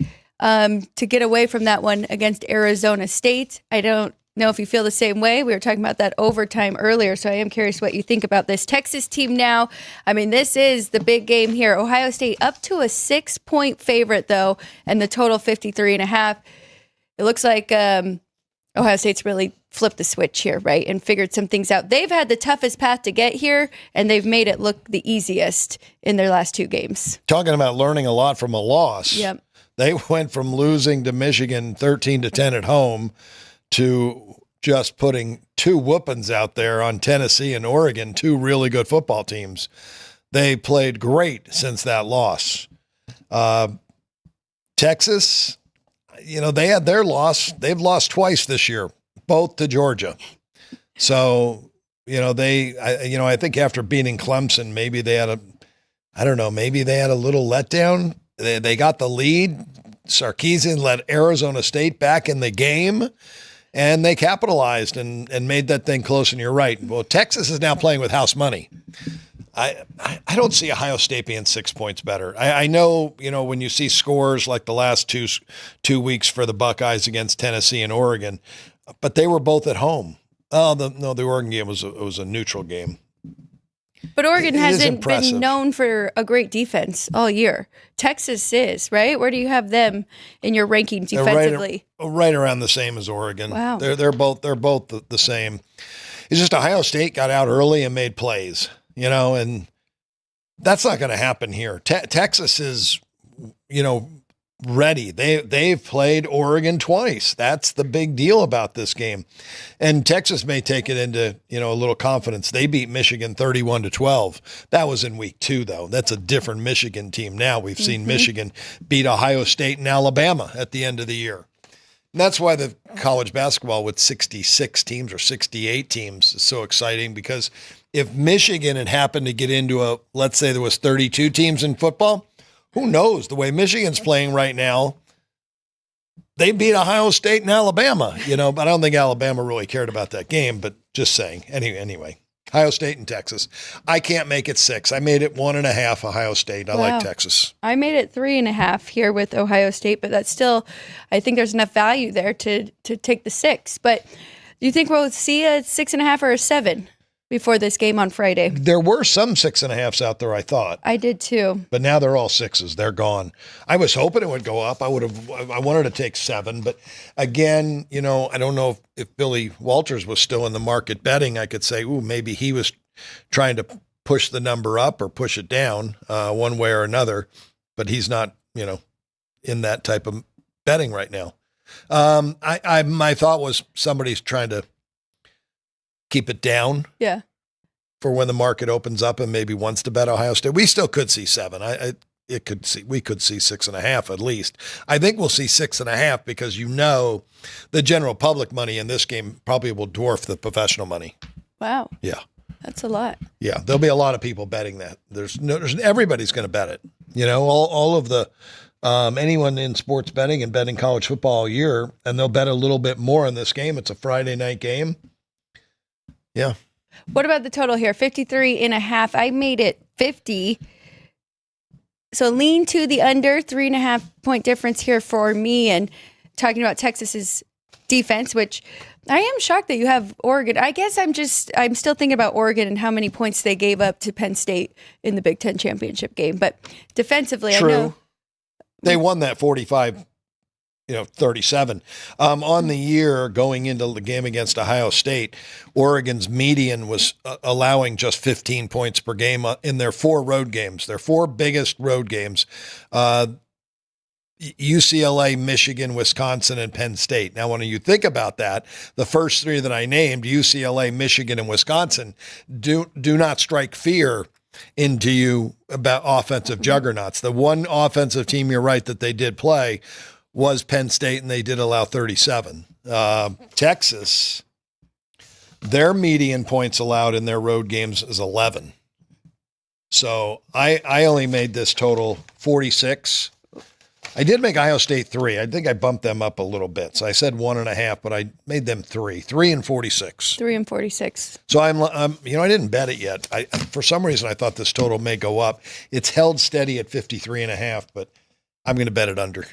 B: to get away from that one against Arizona State. I don't know if you feel the same way. We were talking about that overtime earlier, so I am curious what you think about this Texas team now. I mean, this is the big game here. Ohio State up to a 6-point favorite, though, and the total 53.5. It looks like Ohio State's really flipped the switch here, right, and figured some things out. They've had the toughest path to get here, and they've made it look the easiest in their last 2 games.
C: Talking about learning a lot from a loss.
B: Yep.
C: They went from losing to Michigan 13-10 at home to just putting 2 whoopings out there on Tennessee and Oregon, 2 really good football teams. They played great since that loss. Texas, they had their loss. They've lost twice this year, both to Georgia. So, I think after beating Clemson, maybe they had maybe they had a little letdown. They got the lead. Sarkisian led Arizona State back in the game, and they capitalized and made that thing close, and you're right. Well, Texas is now playing with house money. I don't see Ohio State being 6 points better. I know, when you see scores like the last two weeks for the Buckeyes against Tennessee and Oregon, but they were both at home. The Oregon game was a neutral game.
B: But Oregon
C: it is
B: hasn't
C: impressive.
B: been known for a great defense all year. Texas is, right? Where do you have them in your rankings defensively?
C: They're right around the same as Oregon.
B: Wow.
C: They're both the same. It's just Ohio State got out early and made plays, and that's not going to happen here. Texas is, ready. They've played Oregon twice. That's the big deal about this game. And Texas may take it into, a little confidence. They beat Michigan 31-12. That was in week 2, though. That's a different Michigan team now. We've seen Michigan beat Ohio State and Alabama at the end of the year. And that's why the college basketball with 66 teams or 68 teams is so exciting, because if Michigan had happened to get into let's say there was 32 teams in football, who knows? The way Michigan's playing right now, they beat Ohio State and Alabama, but I don't think Alabama really cared about that game, but just saying. Anyway, Ohio State and Texas. I can't make it 6. I made it 1.5 Ohio State. I like Texas.
B: I made it 3.5 here with Ohio State, but that's still, I think there's enough value there to take the 6. But do you think we'll see a 6.5 or a 7 before this game on Friday?
C: There were some 6.5s out there, I thought.
B: I did too.
C: But now they're all 6s. They're gone. I was hoping it would go up. I wanted to take 7. But again, I don't know if Billy Walters was still in the market betting. I could say, maybe he was trying to push the number up or push it down one way or another. But he's not, in that type of betting right now. My thought was somebody's trying to keep it down.
B: Yeah.
C: For when the market opens up and maybe wants to bet Ohio State. We still could see 7. We could see 6.5 at least. I think we'll see 6.5 because the general public money in this game probably will dwarf the professional money.
B: Wow.
C: Yeah.
B: That's a lot.
C: Yeah. There'll be a lot of people betting that. Everybody's going to bet it. All of the anyone in sports betting and betting college football all year, and they'll bet a little bit more in this game. It's a Friday night game. Yeah.
B: What about the total here? 53.5. I made it 50. So lean to the under, 3.5 point difference here for me. And talking about Texas's defense, which I am shocked that you have Oregon. I guess I'm still thinking about Oregon and how many points they gave up to Penn State in the Big Ten championship game. But defensively,
C: True.
B: I know
C: they won that 45 37. On the year going into the game against Ohio State, Oregon's median was allowing just 15 points per game in their 4 road games, their 4 biggest road games, UCLA, Michigan, Wisconsin, and Penn State. Now, when you think about that, the first 3 that I named, UCLA, Michigan, and Wisconsin, do not strike fear into you about offensive juggernauts. The one offensive team, you're right, that they did play was Penn State, and they did allow 37. Texas, their median points allowed in their road games is 11. So I only made this total 46. I did make Ohio State 3. I think I bumped them up a little bit. So I said 1.5, but I made them 3. 3 and 46.
B: 3 and 46.
C: So I didn't bet it yet. For some reason, I thought this total may go up. It's held steady at 53.5, but I'm going to bet it under.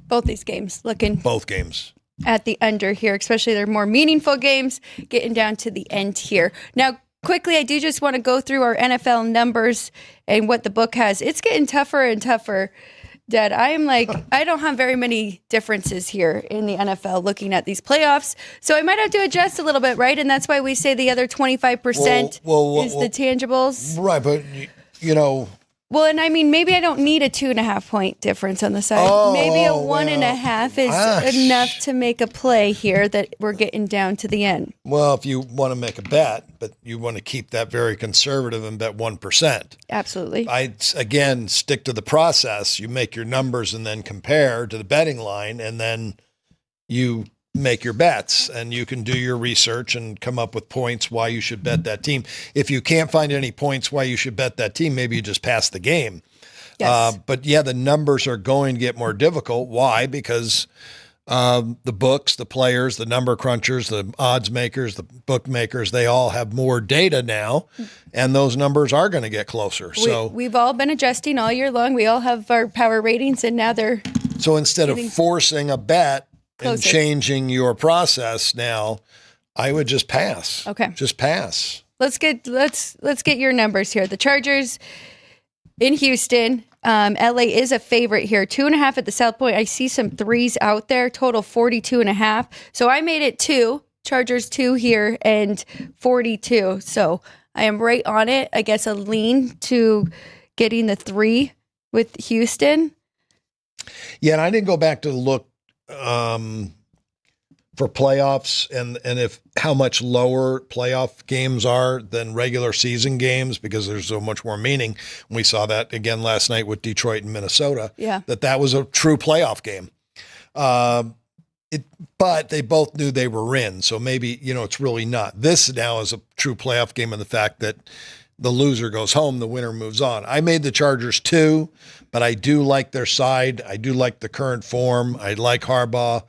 B: Both these games
C: both games
B: at the under here, especially their more meaningful games, getting down to the end here. Now, quickly, I do just want to go through our NFL numbers and what the book has. It's getting tougher and tougher, Dad. I don't have very many differences here in the NFL looking at these playoffs. So I might have to adjust a little bit, right? And that's why we say the other 25% is the tangibles.
C: Right, but,
B: Well, and I mean, maybe I don't need a 2.5 point difference on the side. Maybe a 1.5 is enough to make a play here that we're getting down to the end.
C: Well, if you want to make a bet, but you want to keep that very conservative and bet 1%.
B: Absolutely.
C: Again, stick to the process. You make your numbers and then compare to the betting line, and then you make your bets, and you can do your research and come up with points why you should bet that team. If you can't find any points why you should bet that team, maybe you just pass the game.
B: Yes.
C: But yeah, the numbers are going to get more difficult. Why? Because the books, the players, the number crunchers, the odds makers, the bookmakers, they all have more data now, and those numbers are going to get closer.
B: We've all been adjusting all year long. We all have our power ratings, and now they're
C: so instead of forcing a bet
B: closer
C: and changing your process now, I would just pass.
B: Okay.
C: Just pass.
B: let's get your numbers here. The Chargers in Houston. LA is a favorite here. 2.5 at the South Point. I see some threes out there. Total 42.5. So I made it 2. Chargers 2 here and 42. So I am right on it. I guess a lean to getting the 3 with Houston.
C: Yeah, and I didn't go back to look for playoffs and if how much lower playoff games are than regular season games because there's so much more meaning. We saw that again last night with Detroit and Minnesota.
B: Yeah,
C: that was a true playoff game. But they both knew they were in, so maybe it's really not. This now is a true playoff game in the fact that the loser goes home, the winner moves on. I made the Chargers 2, but I do like their side. I do like the current form. I like Harbaugh.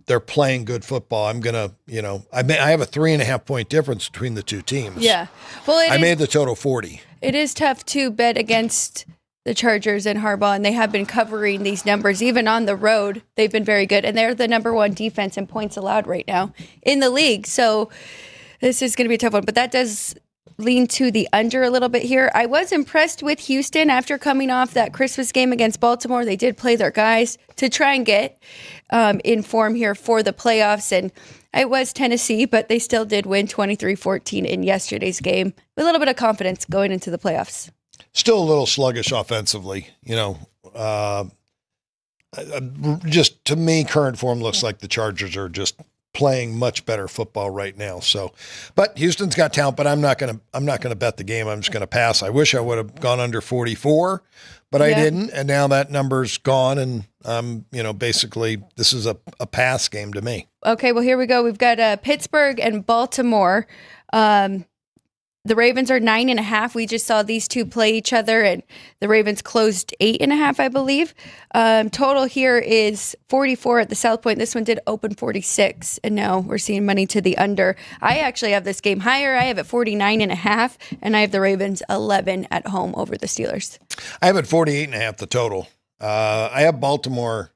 C: They're playing good football. I'm going to, I have a 3.5 point difference between the two teams.
B: Yeah. Well,
C: I made the total 40.
B: It is tough to bet against the Chargers and Harbaugh, and they have been covering these numbers. Even on the road, they've been very good. And they're the number 1 defense in points allowed right now in the league. So this is going to be a tough one. But that does lean to the under a little bit here. I was impressed with Houston after coming off that Christmas game against Baltimore. They did play their guys to try and get in form here for the playoffs. And it was Tennessee, but they still did win 23-14 in yesterday's game with a little bit of confidence going into the playoffs.
C: Still a little sluggish offensively, just to me, current form looks like the Chargers are just playing much better football right now. So, but Houston's got talent, but I'm not going to bet the game. I'm just going to pass. I wish I would have gone under 44, but I didn't. And now that number's gone. And, basically this is a pass game to me.
B: Okay. Well, here we go. We've got Pittsburgh and Baltimore. The Ravens are 9.5. We just saw these two play each other, and the Ravens closed 8.5, I believe. Total here is 44 at the South Point. This one did open 46, and now we're seeing money to the under. I actually have this game higher. I have it 49.5, and I have the Ravens 11 at home over the Steelers.
C: I have it 48.5, the total. I have Baltimore,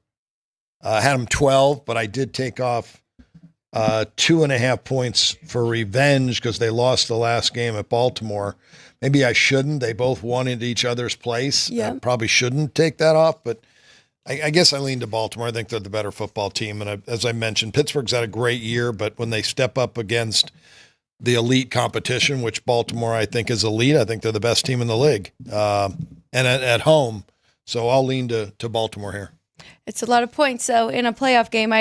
C: had them 12, but I did take off 2.5 points for revenge because they lost the last game at Baltimore. Maybe I shouldn't. They both won into each other's place.
B: Yeah.
C: I probably shouldn't take that off, but I guess I lean to Baltimore. I think they're the better football team. And as I mentioned, Pittsburgh's had a great year, but when they step up against the elite competition, which Baltimore I think is elite, I think they're the best team in the league and at home. So I'll lean to Baltimore here.
B: It's a lot of points. So in a playoff game,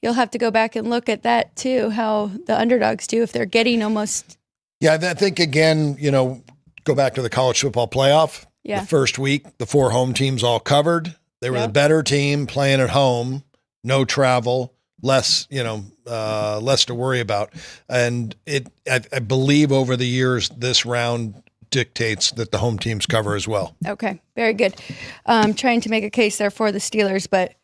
B: you'll have to go back and look at that too, how the underdogs do if they're getting almost.
C: Yeah, I think, again, go back to the college football playoff.
B: Yeah.
C: The first week, the 4 home teams all covered. They were the better team playing at home, no travel, less to worry about. And I believe over the years, this round dictates that the home teams cover as well.
B: Okay, very good. Trying to make a case there for the Steelers, but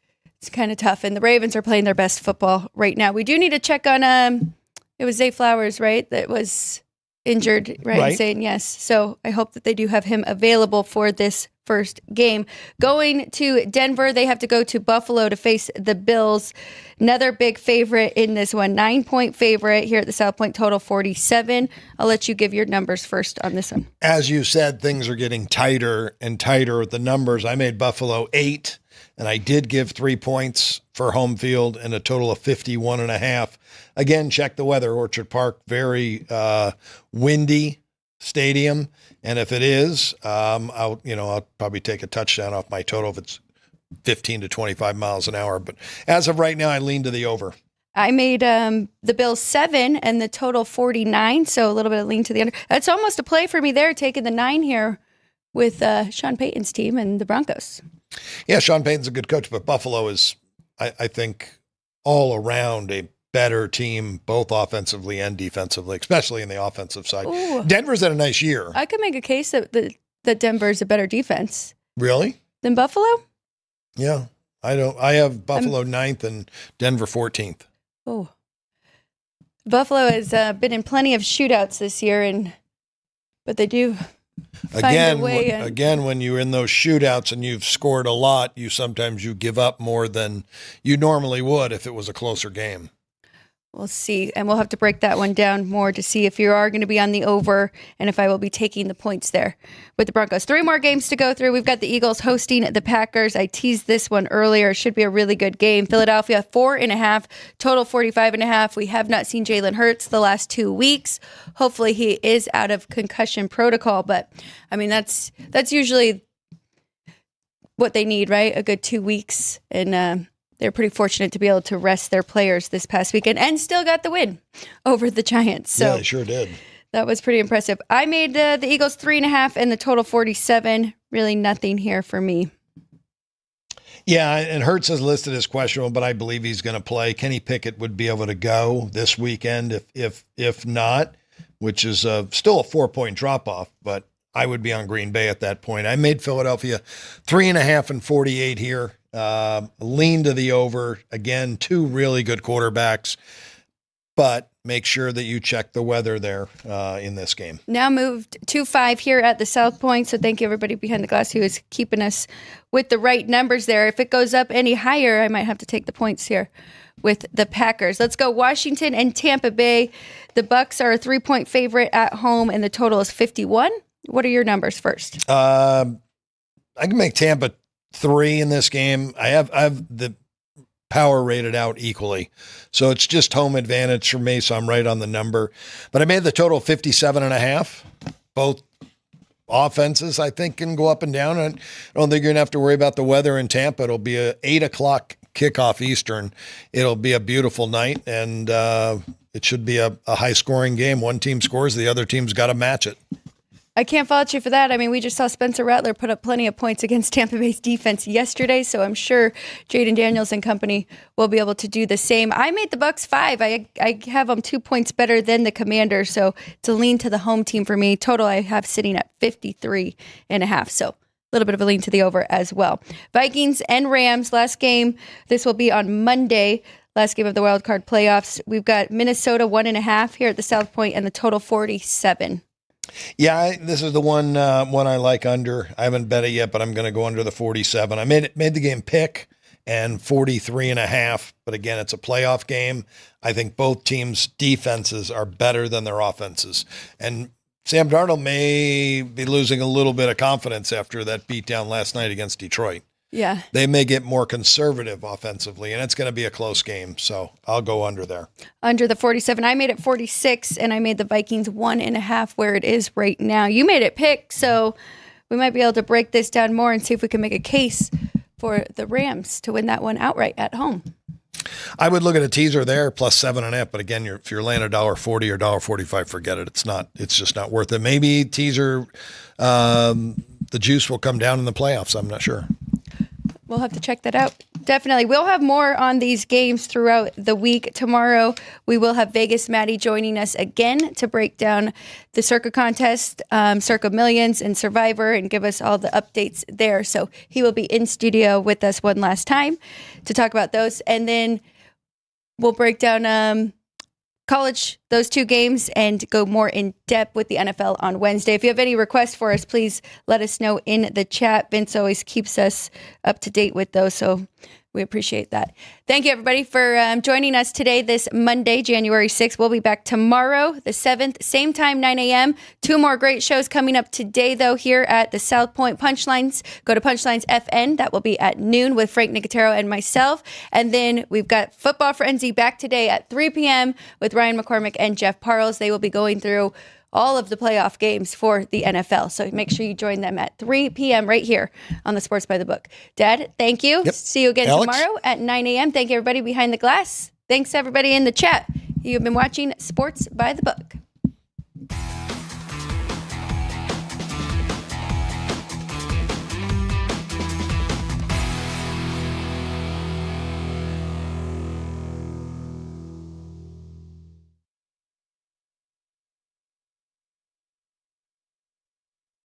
B: it's kind of tough. And the Ravens are playing their best football right now. We do need to check on, it was Zay Flowers, right? That was injured, right? Saying yes. So I hope that they do have him available for this first game. Going to Denver, they have to go to Buffalo to face the Bills. Another big favorite in this one, 9-point favorite here at the South Point, total 47. I'll let you give your numbers first on this one.
C: As you said, things are getting tighter and tighter with the numbers. I made Buffalo 8, and I did give 3 points for home field and a total of 51.5. Again, check the weather. Orchard Park, very windy stadium. And if it is, I'll probably take a touchdown off my total if it's 15 to 25 miles an hour. But as of right now, I lean to the over.
B: I made the Bills 7 and the total 49, so a little bit of lean to the under. That's almost a play for me there, taking the 9 here with Sean Payton's team and the Broncos.
C: Yeah, Sean Payton's a good coach, but Buffalo is, I think, all around a better team, both offensively and defensively, especially in the offensive side.
B: Ooh.
C: Denver's had a nice year.
B: I could make a case that Denver's a better defense.
C: Really?
B: Than Buffalo?
C: Yeah. I have Buffalo 9th and Denver 14th.
B: Oh. Buffalo has been in plenty of shootouts this year, but they do find a way.
C: Again, when you're in those shootouts and you've scored a lot, sometimes you give up more than you normally would if it was a closer game.
B: We'll see. And we'll have to break that one down more to see if you are going to be on the over and if I will be taking the points there with the Broncos. 3 more games to go through. We've got the Eagles hosting the Packers. I teased this one earlier. It should be a really good game. Philadelphia, 4.5, total 45.5. We have not seen Jalen Hurts the last 2 weeks. Hopefully he is out of concussion protocol. But, I mean, that's usually what they need, right? A good 2 weeks. And, they're pretty fortunate to be able to rest their players this past weekend and still got the win over the Giants. So
C: yeah, they sure did.
B: That was pretty impressive. I made the Eagles 3.5 and the total 47. Really nothing here for me.
C: Yeah, and Hurts is listed as questionable, but I believe he's going to play. Kenny Pickett would be able to go this weekend if not, which is still a 4-point drop-off, but I would be on Green Bay at that point. I made Philadelphia 3.5 and 48 here. Lean to the over. Again, 2 really good quarterbacks, but make sure that you check the weather there in this game.
B: Now moved 2-5 here at the South Point. So thank you everybody behind the glass who is keeping us with the right numbers there. If it goes up any higher, I might have to take the points here with the Packers. Let's go Washington and Tampa Bay. The Bucks are a 3-point favorite at home and the total is 51. What are your numbers first?
C: I can make Tampa 3 in this game. I have the power rated out equally. So it's just home advantage for me. So I'm right on the number, but I made the total 57.5. Both offenses, I think, can go up and down. I don't think you're gonna have to worry about the weather in Tampa. It'll be a 8:00 kickoff Eastern. It'll be a beautiful night, and it should be a high scoring game. One team scores, the other team's got to match it.
B: I can't fault you for that. I mean, we just saw Spencer Rattler put up plenty of points against Tampa Bay's defense yesterday, so I'm sure Jaden Daniels and company will be able to do the same. I made the Bucks 5. I have them 2 points better than the Commanders, so to lean to the home team for me. Total I have sitting at 53.5, so a little bit of a lean to the over as well. Vikings and Rams, last game. This will be on Monday. Last game of the wild card playoffs. We've got Minnesota 1.5 here at the South Point and the total 47.
C: Yeah, this is the one I like under. I haven't bet it yet, but I'm going to go under the 47. I made the game pick and 43.5. But again, it's a playoff game. I think both teams' defenses are better than their offenses. And Sam Darnold may be losing a little bit of confidence after that beatdown last night against Detroit.
B: Yeah.
C: They may get more conservative offensively, and it's going to be a close game. So I'll go under there.
B: Under the 47. I made it 46, and I made the Vikings 1.5 where it is right now. You made it pick, so we might be able to break this down more and see if we can make a case for the Rams to win that one outright at home.
C: I would look at a teaser there plus 7.5, but again, if you're laying $1.40 or $1.45, forget it. It's just not worth it. Maybe teaser, the juice will come down in the playoffs. I'm not sure.
B: We'll have to check that out. Definitely. We'll have more on these games throughout the week. Tomorrow, we will have Vegas Maddie joining us again to break down the Circa contest, Circa Millions, and Survivor, and give us all the updates there. So he will be in studio with us one last time to talk about those. And then we'll break down college, those 2 games, and go more in depth with the NFL on Wednesday. If you have any requests for us, please let us know in the chat. Vince always keeps us up to date with those, so we appreciate that. Thank you, everybody, for joining us today, this Monday, January 6th. We'll be back tomorrow, the 7th, same time, 9 a.m. 2 more great shows coming up today, though, here at the South Point Punchlines. Go to Punchlines FN. That will be at noon with Frank Nicotero and myself. And then we've got Football Frenzy back today at 3 p.m. with Ryan McCormick and Jeff Parles. They will be going through all of the playoff games for the NFL. So make sure you join them at 3 p.m. right here on the Sports by the Book. Dad, thank you.
C: Yep.
B: See you again tomorrow at 9 a.m. Thank you, everybody behind the glass. Thanks, everybody in the chat. You've been watching Sports by the Book.